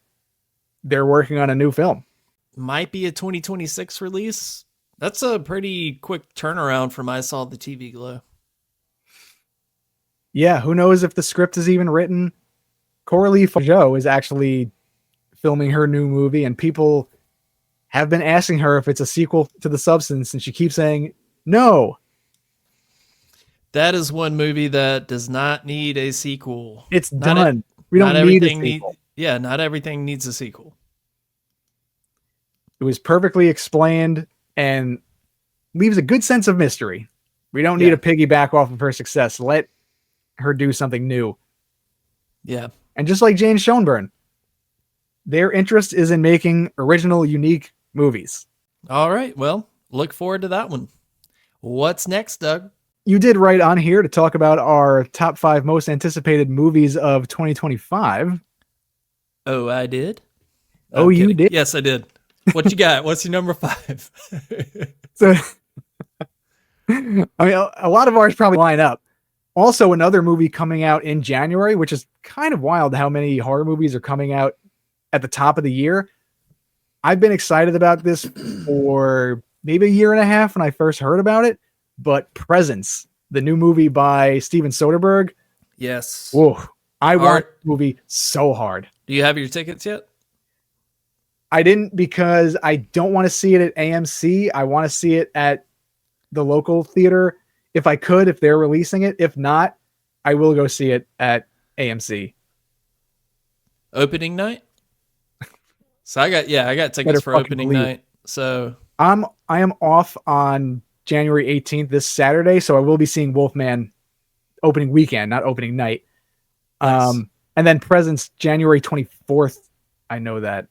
they're working on a new film. Might be a 2026 release. That's a pretty quick turnaround from I Saw the TV Glow. Yeah, who knows if the script is even written. Coralie Joe is actually filming her new movie, and people have been asking her if it's a sequel to The Substance, and she keeps saying no. That is one movie that does not need a sequel. It's done. We don't need a sequel. Not everything needs a sequel. It was perfectly explained and leaves a good sense of mystery. We don't need to piggyback off of her success. Let her do something new. Yeah. And just like Jane Schoenberg, their interest is in making original, unique movies. All right. Well, look forward to that one. What's next, Doug? You did write on here to talk about our top 5 most anticipated movies of 2025. Oh, I did? Oh, you did? Yes, I did. What you got? What's your number 5? So, I mean, a lot of ours probably line up. Also, another movie coming out in January, which is kind of wild how many horror movies are coming out at the top of the year. I've been excited about this for maybe a year and a half when I first heard about it, but Presence, the new movie by Steven Soderbergh. Yes. Whoa, I want the movie so hard. Do you have your tickets yet? I didn't because I don't want to see it at AMC. I want to see it at the local theater. If I could, if they're releasing it. If not, I will go see it at AMC. Opening night? So I got tickets for opening night. So I am off on January 18th, this Saturday, so I will be seeing Wolfman opening weekend, not opening night. Nice. And then Presence January 24th. I know that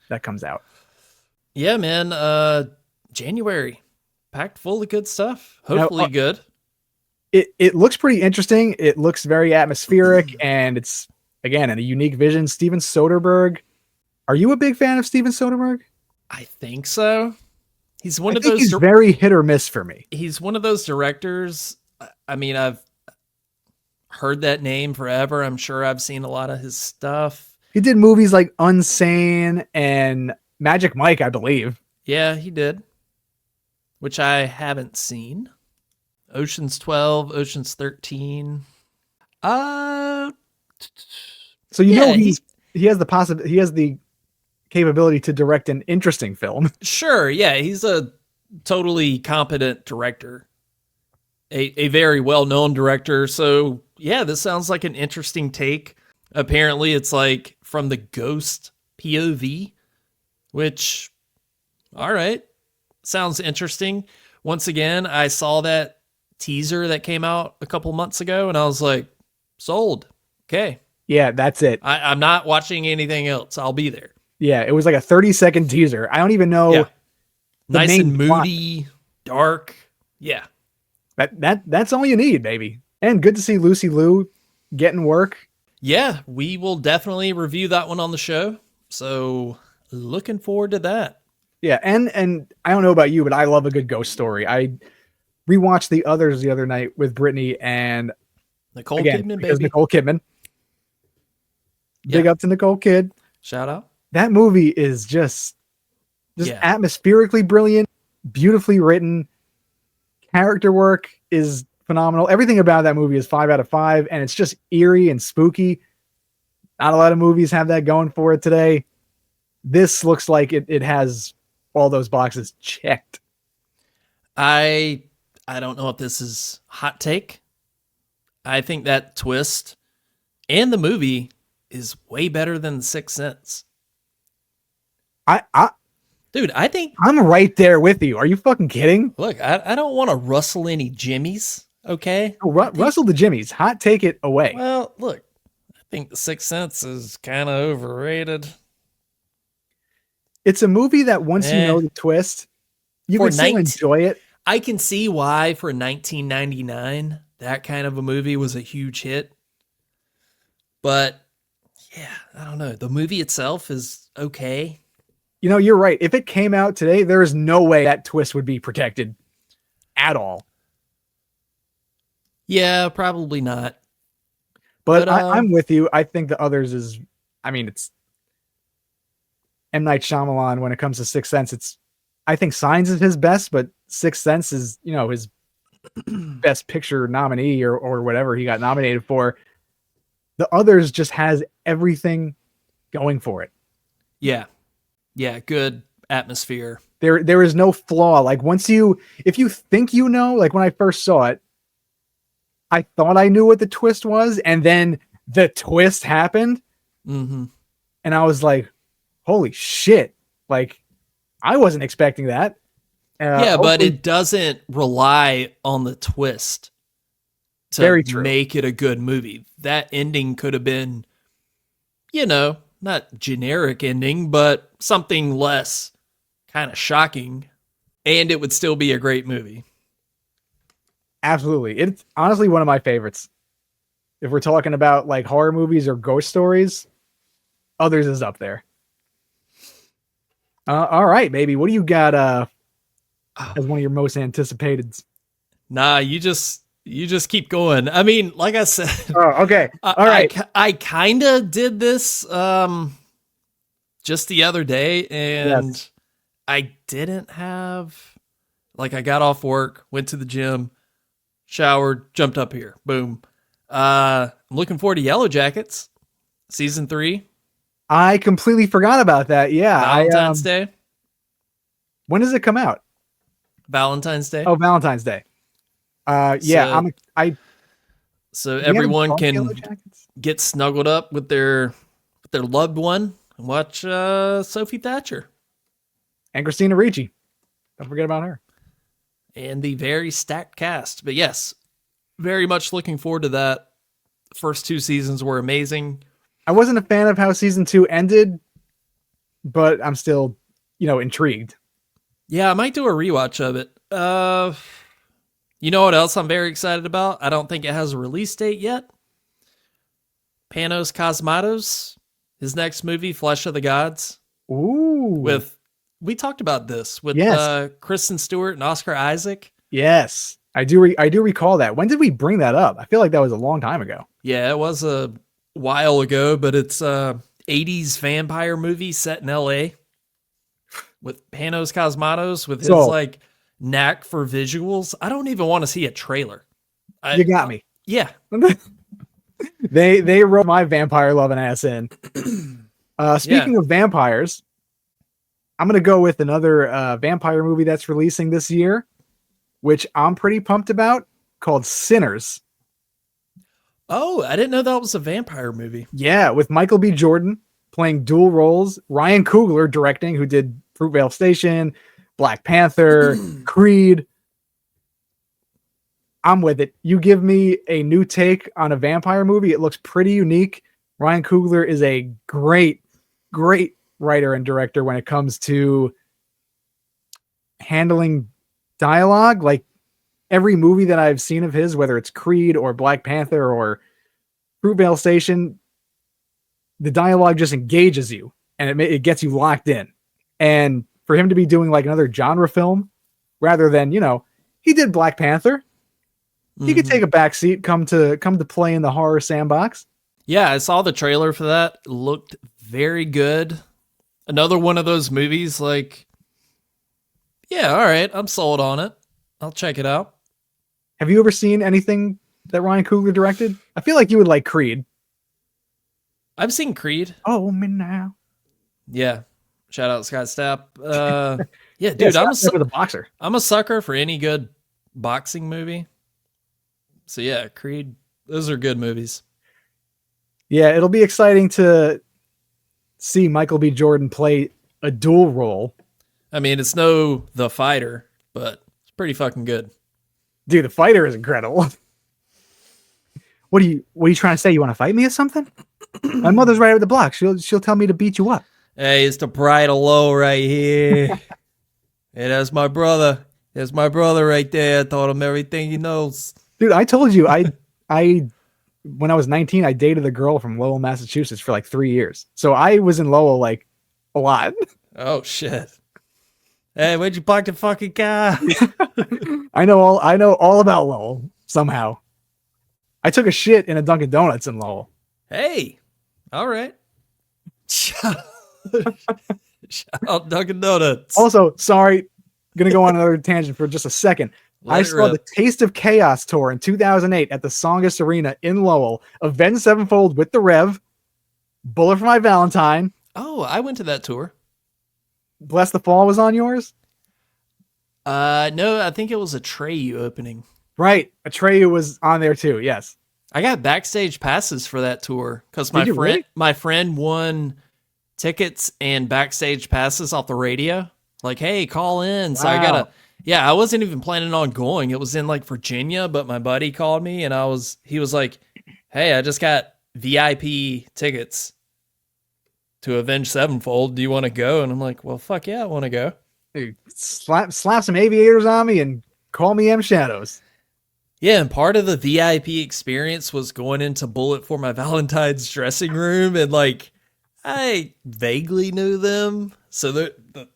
that comes out. Yeah, man. January packed full of good stuff. Hopefully good. It looks pretty interesting. It looks very atmospheric, and it's again in a unique vision. Steven Soderbergh. Are you a big fan of Steven Soderbergh? I think so. He's one of those. He's very hit or miss for me. He's one of those directors. I mean, I've heard that name forever. I'm sure I've seen a lot of his stuff. He did movies like Unsane and Magic Mike, I believe. Yeah, he did. Which I haven't seen. Ocean's 12, Ocean's 13. So you know he has the capability to direct an interesting film. Sure, yeah, he's a totally competent director. A very well-known director. So, yeah, this sounds like an interesting take. Apparently, it's like from the ghost POV, which, all right, sounds interesting. Once again, I saw that teaser that came out a couple months ago, and I was like, sold. Okay. Yeah, that's it. I'm not watching anything else. I'll be there. Yeah, it was like a 30-second teaser. I don't even know. Yeah. Nice and moody, dark. Yeah. That's all you need, baby. And good to see Lucy Liu getting work. Yeah, we will definitely review that one on the show. So looking forward to that. Yeah, and I don't know about you, but I love a good ghost story. I rewatched The Others the other night with Brittany and Nicole Kidman, baby. Nicole Kidman. Big up to Nicole Kid. Shout out. That movie is just atmospherically brilliant, beautifully written. Character work is phenomenal. Everything about that movie is 5 out of 5, and it's just eerie and spooky. Not a lot of movies have that going for it today. This looks like it has all those boxes checked. I don't know if this is hot take. I think that twist and the movie is way better than The Sixth Sense. Dude, I think I'm right there with you. Are you fucking kidding? Look, I don't want to rustle any jimmies, okay? Rustle the jimmies. Hot take it away. Well, look, I think The Sixth Sense is kind of overrated. It's a movie that once you know the twist, you can still enjoy it. I can see why for 1999, that kind of a movie was a huge hit. But, yeah, I don't know. The movie itself is okay. You know, you're right. If it came out today, there is no way that twist would be protected at all. Yeah, probably not. But I'm with you. I think The Others is, I mean, it's M. Night Shyamalan when it comes to Sixth Sense. I think Signs is his best, but Sixth Sense is, his best picture nominee or whatever he got nominated for. The Others just has everything going for it. Yeah. Yeah. Good atmosphere. There is no flaw. Like if you think like when I first saw it, I thought I knew what the twist was, and then the twist happened. Mm-hmm. And I was like, holy shit. Like, I wasn't expecting that. But it doesn't rely on the twist to make it a good movie. That ending could have been, not generic ending, but something less kind of shocking, and it would still be a great movie. Absolutely. It's honestly one of my favorites. If we're talking about like horror movies or ghost stories, Others is up there. All right, baby. What do you got as one of your most anticipated? Nah, you just keep going. I mean, like I said. Oh, okay. All right. I kind of did this just the other day, and yes. I didn't have, like, I got off work, went to the gym, showered, jumped up here. Boom. I'm looking forward to Yellow Jackets, season 3. I completely forgot about that. Yeah. Valentine's Day. When does it come out? Valentine's Day. Oh, Valentine's Day. Yeah. So everyone can get snuggled up with their loved one and watch Sophie Thatcher. And Christina Ricci. Don't forget about her. And the very stacked cast. But yes, very much looking forward to that. The first 2 seasons were amazing. I wasn't a fan of how season 2 ended, but I'm still, intrigued. Yeah, I might do a rewatch of it. You know what else I'm very excited about? I don't think it has a release date yet. Panos Cosmatos, his next movie, Flesh of the Gods. Ooh. We talked about this with Kristen Stewart and Oscar Isaac. Yes, I do recall that. When did we bring that up? I feel like that was a long time ago. Yeah, it was a while ago, but it's a 80s vampire movie set in LA with Panos Cosmatos with his knack for visuals. I don't even want to see a trailer. You got me. Yeah. They wrote my vampire loving ass in. Speaking of vampires, I'm going to go with another vampire movie that's releasing this year, which I'm pretty pumped about, called Sinners. Oh, I didn't know that was a vampire movie. Yeah, with Michael B. Jordan playing dual roles, Ryan Coogler directing, who did Fruitvale Station, Black Panther, Creed. I'm with it. You give me a new take on a vampire movie. It looks pretty unique. Ryan Coogler is a great, great writer and director when it comes to handling dialogue. Like every movie that I've seen of his, whether it's Creed or Black Panther or Fruitvale Station, the dialogue just engages you and it gets you locked in. And for him to be doing like another genre film rather than, he did Black Panther. He could take a back seat, come to play in the horror sandbox. Yeah, I saw the trailer for that. It looked very good. Another one of those movies, like, yeah, all right, I'm sold on it. I'll check it out. Have you ever seen anything that Ryan Coogler directed? I feel like you would like Creed. I've seen Creed. Oh, me now. Yeah. Shout out Scott Stapp. Yeah, dude, I'm a boxer. I'm a sucker for any good boxing movie. So yeah, Creed, those are good movies. Yeah, it'll be exciting to see Michael B. Jordan play a dual role. I mean, it's no The Fighter, but it's pretty fucking good. Dude, The Fighter is incredible. What are you trying to say? You want to fight me or something? My mother's right over the block. She'll tell me to beat you up. Hey, it's the bridal low right here. Hey, that's my brother. That's my brother right there. I taught him everything he knows. Dude, I told you, I when I was 19, I dated a girl from Lowell, Massachusetts for like 3 years. So I was in Lowell like a lot. Oh shit. Hey, where'd you park the fucking car? I know all about Lowell somehow. I took a shit in a Dunkin' Donuts in Lowell. Hey. All right. Shout out Dunkin' Donuts. Also, sorry, gonna go on another tangent for just a second. Let I it saw rip. the Taste of Chaos tour in 2008 at the Songus Arena in Lowell. Avenged Sevenfold with the Rev, Bullet for My Valentine, Oh, I went to that tour. Bless the Fall was on yours? No, I think it was a Treyu opening. Right. Atreyu was on there too, yes. I got backstage passes for that tour because my Did you friend really? my friend won tickets and backstage passes off the radio. Like, hey, call in. So Wow. I wasn't even planning on going. It was in like Virginia, but my buddy called me and he was like, hey, I just got VIP tickets to Avenged Sevenfold. Do you want to go? And I'm like, well, fuck yeah, I want to go. Hey, slap some aviators on me and call me M Shadows. Yeah, and part of the VIP experience was going into Bullet for My Valentine's dressing room, and like I vaguely knew them. So the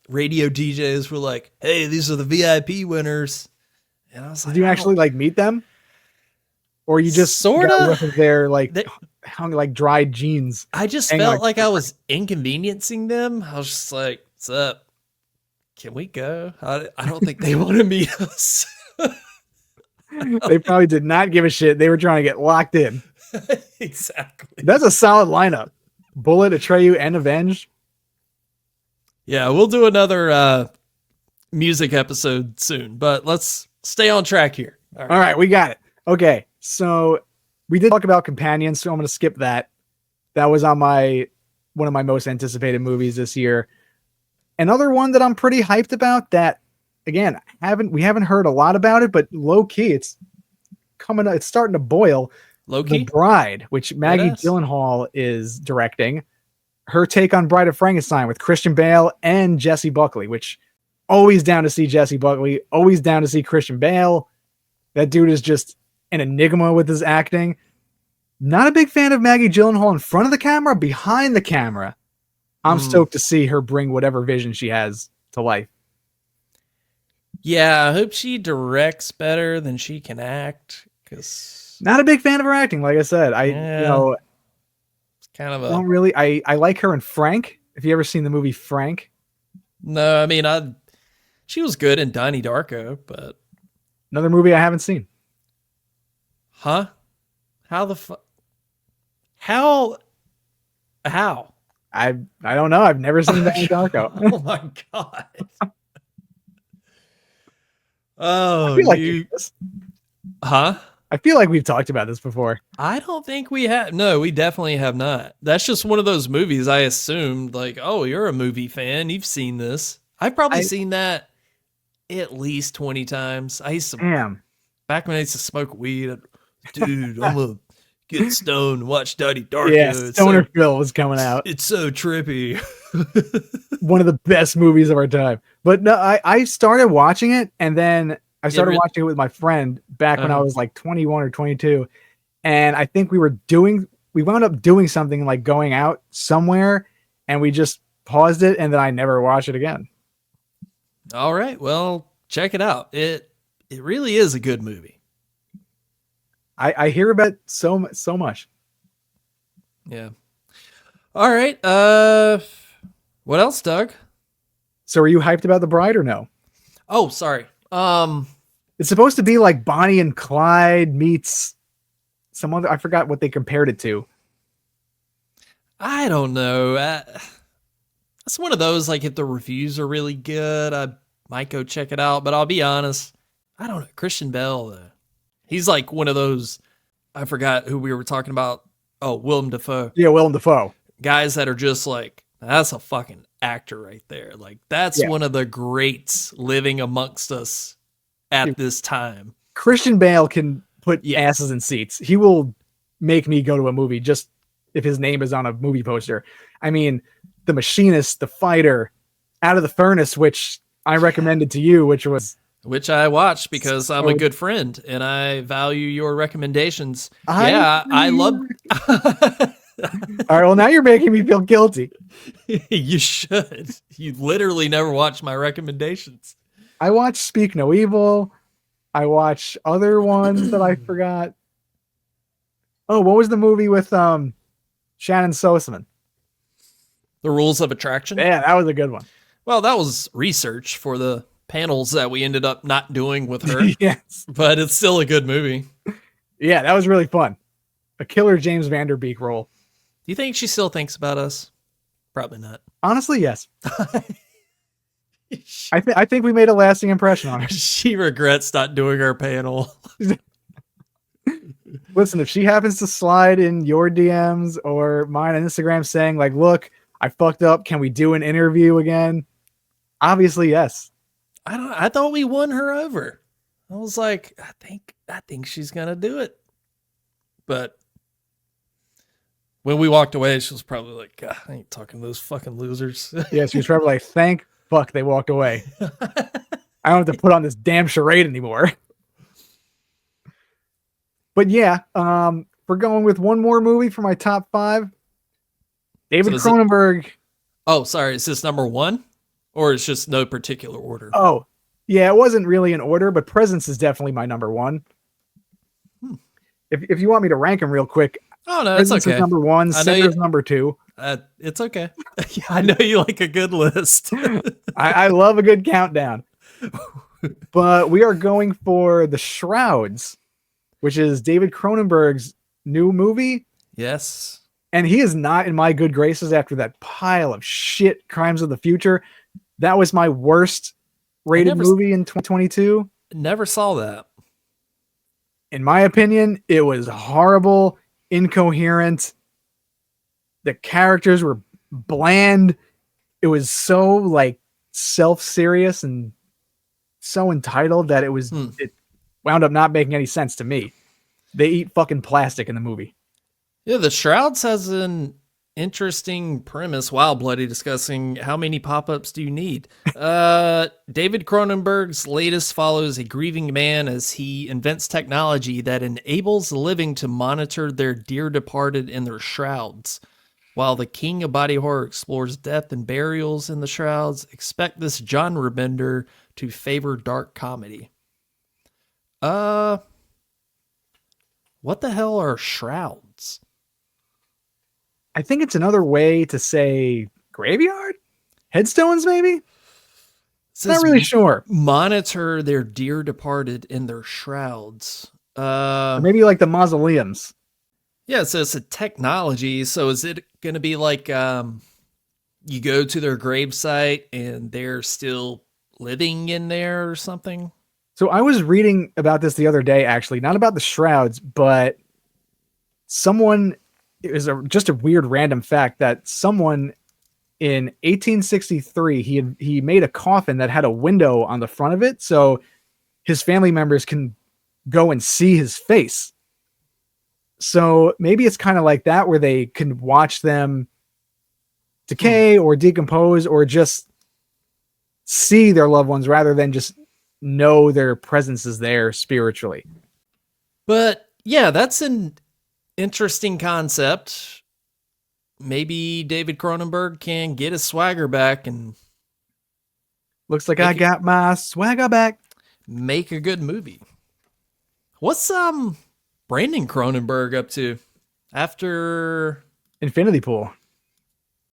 radio DJs were like, hey, these are the VIP winners. And I was like, Did you actually like meet them? Or you just Sorta. got a whiff of their like They- hung like dried jeans? I just Hang felt on. like I was inconveniencing them. I was just like, what's up? Can we go? I don't think they want to meet us. They probably did not give a shit. They were trying to get locked in. Exactly. That's a solid lineup. Bullet, Atreyu, and Avenged. Yeah, we'll do another music episode soon, but let's stay on track here. All right. All right, we got it. Okay, so we did talk about Companions, so I'm going to skip that. That was on one of my most anticipated movies this year. Another one that I'm pretty hyped about that, again, we haven't heard a lot about it, but low key, it's starting to boil. Low The key? Bride, which Maggie is. Gyllenhaal is directing. Her take on Bride of Frankenstein with Christian Bale and Jesse Buckley, which always down to see Jesse Buckley, always down to see Christian Bale. That dude is just an enigma with his acting. Not a big fan of Maggie Gyllenhaal in front of the camera, behind the camera. I'm stoked to see her bring whatever vision she has to life. Yeah, I hope she directs better than she can act, because Not a big fan of her acting, like I said. Yeah. it's kind of Don't a... really. I like her in Frank. If you ever seen the movie Frank, No, I mean, she was good in Donnie Darko, but... another movie I haven't seen. Huh? How the fuck? How? I don't know. I've never seen Donnie Darko. Oh my god. Oh, I feel like you... this. Huh? I feel like we've talked about this before. I don't think we have. No, we definitely have not. That's just one of those movies I assumed, like, oh, you're a movie fan. You've seen this. I've probably seen that at least 20 times. I used to, Damn. back when I used to smoke weed, dude, I'm going to get stoned and watch Donnie Darko. Yeah, It's Stoner so, Phil was coming out. it's so trippy. One of the best movies of our time. But no, I started watching it, and then I started really? watching it with my friend back when I Uh-huh. was like 21 or 22. And I think we wound up doing something like going out somewhere, and we just paused it, and then I never watched it again. All right. Well, check it out. It really is a good movie. I hear about it so much. Yeah. All right. What else, Doug? So are you hyped about The Bride or no? Oh, sorry. It's supposed to be like Bonnie and Clyde meets some other, I forgot what they compared it to. I don't know. That's one of those, like, if the reviews are really good, I might go check it out. But I'll be honest, I don't know. Christian Bale, though. He's like one of those, I forgot who we were talking about. Oh, Willem Dafoe. Yeah, Willem Dafoe. Guys that are just like, that's a fucking actor right there. Like, that's Yeah. one of the greats living amongst us at this time. Christian Bale can put Yeah. asses in seats. He will make me go to a movie just if his name is on a movie poster. I mean, The Machinist, The Fighter, Out of the Furnace, which I recommended to you, which was... Which I watched because I'm a So- good friend and I value your recommendations. I I love... All right, well, now you're making me feel guilty. You should. You literally never watch my recommendations. I watched Speak No Evil. I watched other ones that I forgot. Oh, what was the movie with Shannon Soseman? The Rules of Attraction. Yeah, that was a good one. Well, that was research for the panels that we ended up not doing with her. Yes. But it's still a good movie. Yeah, that was really fun. A killer James Van Der Beek role. Do you think she still thinks about us? Probably not. Honestly, yes. I think we made a lasting impression on her. She regrets not doing our panel. Listen, if she happens to slide in your DMs or mine on Instagram saying like, look, I fucked up. Can we do an interview again? Obviously, yes. I thought we won her over. I was like, I think she's gonna do it. But when we walked away, she was probably like, God, I ain't talking to those fucking losers. Yeah, she was probably like, thank fuck they walked away. I don't have to put on this damn charade anymore. But yeah, we're going with one more movie for my top 5. David Cronenberg. Oh, sorry. Is this number 1? Or it's just no particular order? Oh, yeah, it wasn't really in order, but Presence is definitely my number 1. If you want me to rank them real quick. Oh, no, Presence it's okay. is number 1, Sinner's number 2. It's okay. Yeah, I know you like a good list. I love a good countdown. But we are going for The Shrouds, which is David Cronenberg's new movie. Yes. And he is not in my good graces after that pile of shit Crimes of the Future. That was my worst rated movie in 2022. Never saw that. In my opinion, it was horrible, incoherent. The characters were bland. It was so like self-serious and so entitled that it wound up not making any sense to me. They eat fucking plastic in the movie. Yeah, The Shrouds has an interesting premise. Wow, Bloody, discussing how many pop-ups do you need? David Cronenberg's latest follows a grieving man as he invents technology that enables the living to monitor their dear departed in their shrouds. While the king of body horror explores death and burials in the shrouds, expect this genre bender to favor dark comedy. What the hell are shrouds? I think it's another way to say graveyard? Headstones, maybe? Not really sure. Monitor their dear departed in their shrouds. Or maybe like the mausoleums. Yeah, so it's a technology. So is it going to be like you go to their gravesite and they're still living in there or something? So I was reading about this the other day, actually, not about the shrouds, but it was just a weird random fact that someone in 1863, he made a coffin that had a window on the front of it. So his family members can go and see his face. So maybe it's kind of like that where they can watch them decay or decompose or just see their loved ones rather than just know their presence is there spiritually. But yeah, that's an interesting concept. Maybe David Cronenberg can get his swagger back and looks like I got my swagger back. Make a good movie. What's Brandon Cronenberg up to after Infinity Pool?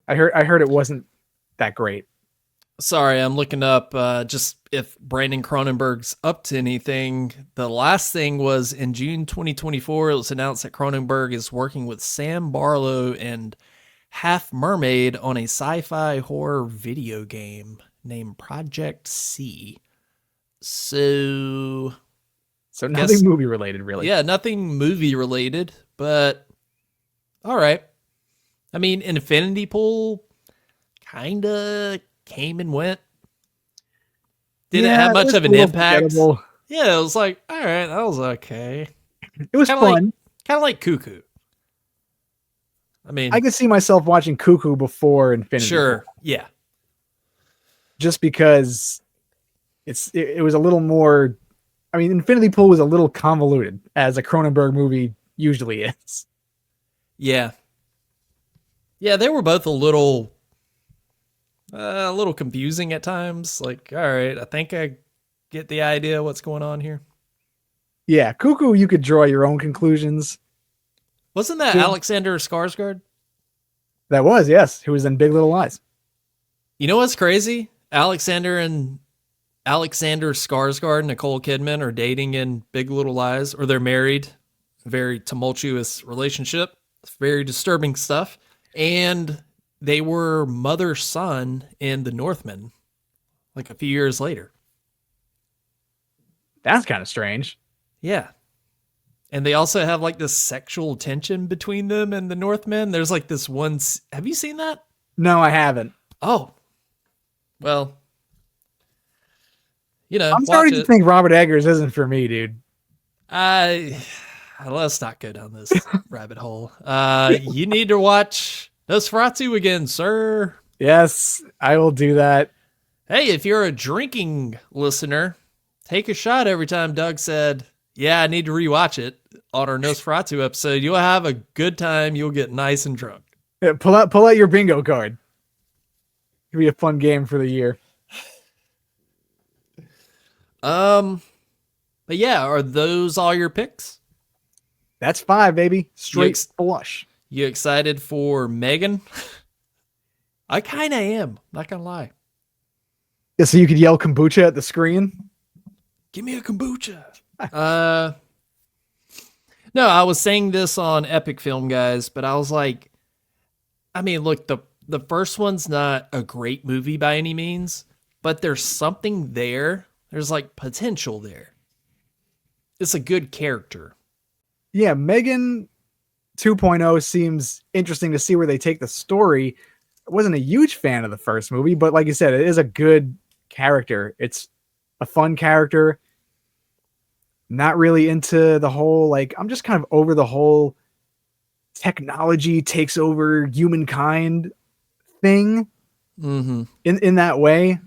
I heard it wasn't that great. Sorry, I'm looking up just if Brandon Cronenberg's up to anything. The last thing was in June 2024, it was announced that Cronenberg is working with Sam Barlow and Half Mermaid on a sci-fi horror video game named Project C. So nothing movie related, really. Yeah, nothing movie related, but all right. I mean, Infinity Pool kind of came and went. Didn't have much of an impact. Forgettable. Yeah, it was like, all right, that was okay. It was fun. Kind of like Cuckoo. I mean, I could see myself watching Cuckoo before Infinity. Sure, Pool. Yeah. Just because it was a little more. I mean, Infinity Pool was a little convoluted, as a Cronenberg movie usually is. Yeah. Yeah, they were both a little confusing at times. Like, all right, I think I get the idea of what's going on here. Yeah, Cuckoo, you could draw your own conclusions. Wasn't that Alexander Skarsgård? That was, yes. Who was in Big Little Lies. You know what's crazy? Alexander Skarsgård and Nicole Kidman are dating in Big Little Lies, or they're married. Very tumultuous relationship. It's very disturbing stuff. And they were mother-son in The Northman, like a few years later. That's kind of strange. Yeah. And they also have like this sexual tension between them and the Northmen. There's like this one. Have you seen that? No, I haven't. Oh, well, I'm starting to think Robert Eggers isn't for me, dude. Let's not go down this rabbit hole. You need to watch Nosferatu again, sir. Yes, I will do that. Hey, if you're a drinking listener, take a shot every time Doug said, yeah, I need to rewatch it on our Nosferatu episode. You'll have a good time. You'll get nice and drunk. Yeah, pull out your bingo card. It'll be a fun game for the year. But yeah, are those all your picks? That's 5, baby. Straight flush. You excited for Megan? I kind of am. Not gonna lie. Yeah, so you could yell kombucha at the screen. Give me a kombucha. No, I was saying this on Epic Film Guys, but I was like, I mean, look, the first one's not a great movie by any means, but there's something there. There's like potential there. It's a good character. Yeah, Megan 2.0 seems interesting to see where they take the story. I wasn't a huge fan of the first movie, but like you said, it is a good character. It's a fun character. Not really into the whole, like, I'm just kind of over the whole technology takes over humankind thing. Mm-hmm. In that way.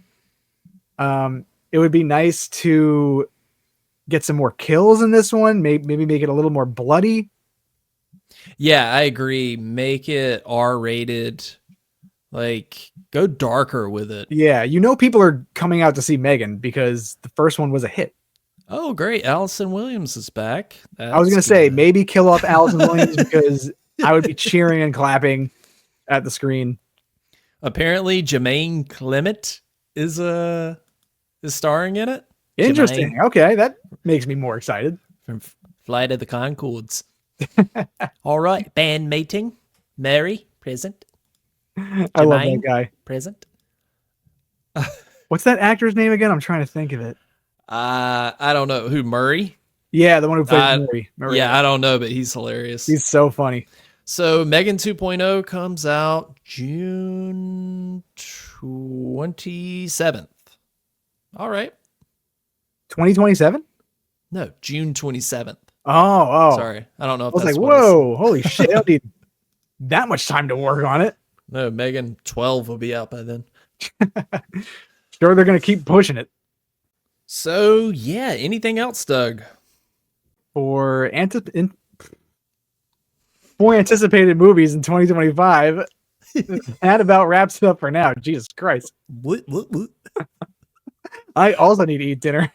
It would be nice to get some more kills in this one. Maybe make it a little more bloody. Yeah, I agree. Make it R-rated. Like, go darker with it. Yeah, people are coming out to see Megan because the first one was a hit. Oh, great. Allison Williams is back. I was going to say, maybe kill off Allison Williams because I would be cheering and clapping at the screen. Apparently, Jermaine Clement is starring in it. Interesting. Jermaine. Okay, that makes me more excited. From Flight of the Conchords. All right, band meeting. Mary, present. Jermaine, I love that guy. Present. What's that actor's name again? I'm trying to think of it. I don't know. Who, Murray? Yeah, the one who plays Murray. Yeah, I don't know, but he's hilarious. He's so funny. So Megan 2.0 comes out June 27th. All right. 2027? No, June 27th. Oh. Sorry. I don't know if I was that's like, whoa, holy shit. I don't need that much time to work on it. No, Megan 12 will be out by then. Sure, they're going to keep pushing it. So, yeah, anything else, Doug? For anticipated movies in 2025, that about wraps it up for now. Jesus Christ. What? I also need to eat dinner.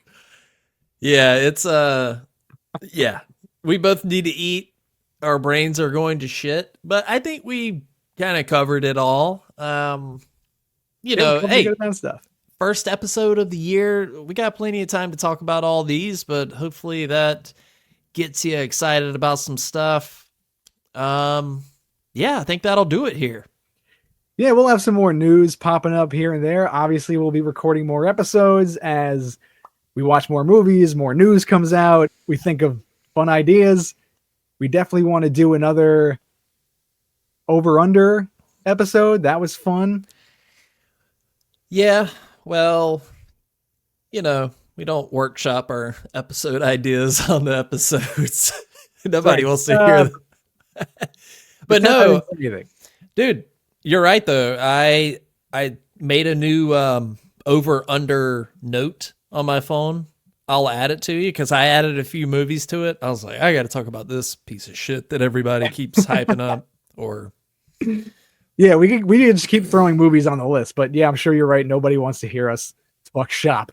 Yeah, it's yeah. We both need to eat. Our brains are going to shit, but I think we kind of covered it all. Hey, stuff. First episode of the year. We got plenty of time to talk about all these, but hopefully that gets you excited about some stuff. Yeah, I think that'll do it here. Yeah, we'll have some more news popping up here and there. Obviously, we'll be recording more episodes as we watch more movies, more news comes out. We think of fun ideas. We definitely want to do another over-under episode. That was fun. Yeah, well, we don't workshop our episode ideas on the episodes. Nobody wants to hear that. But no, dude, you're right though. I made a new over-under note on my phone. I'll add it to you because I added a few movies to it. I was like, I got to talk about this piece of shit that everybody keeps hyping up. Or yeah, we could just keep throwing movies on the list. But yeah, I'm sure you're right. Nobody wants to hear us talk shop.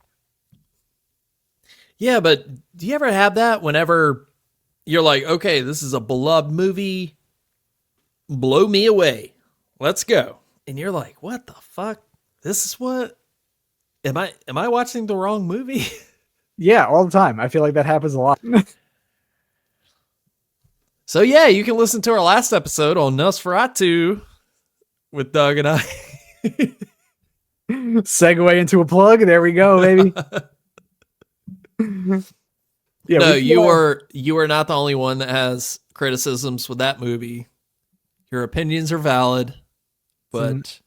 Yeah, but do you ever have that whenever you're like, okay, this is a beloved movie, blow me away. let's go. And you're like, what the fuck? This is what? Am I watching the wrong movie? Yeah, all the time. I feel like that happens a lot. So yeah, you can listen to our last episode on Nosferatu with Doug and I. Segue into a plug. There we go, baby. Yeah, no, you are not the only one that has criticisms with that movie. Your opinions are valid, but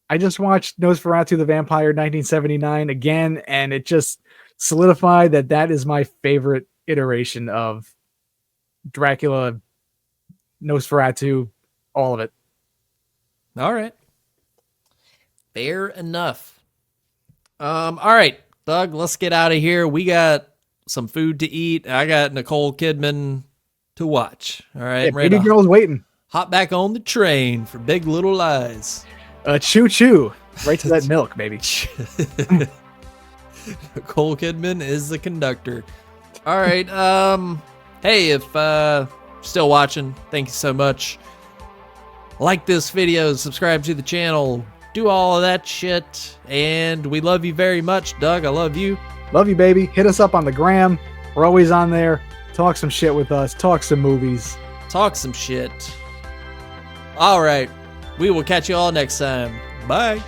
I just watched Nosferatu the Vampire 1979 again, and it just solidified that is my favorite iteration of Dracula, Nosferatu, all of it. all right. Fair enough. All right, Doug, let's get out of here. We got some food to eat. I got Nicole Kidman to watch. All right, Yeah, I'm ready baby to girl's waiting. hop back on the train for Big Little Lies. Choo choo. Right to that milk, baby. Nicole Kidman is the conductor. All right. Hey, if still watching, thank you so much. Like this video, subscribe to the channel, do all of that shit, and we love you very much. Doug, I love you. Love you, baby. Hit us up on the gram. We're always on there. Talk some shit with us. Talk some movies. Talk some shit. All right. We will catch you all next time. Bye.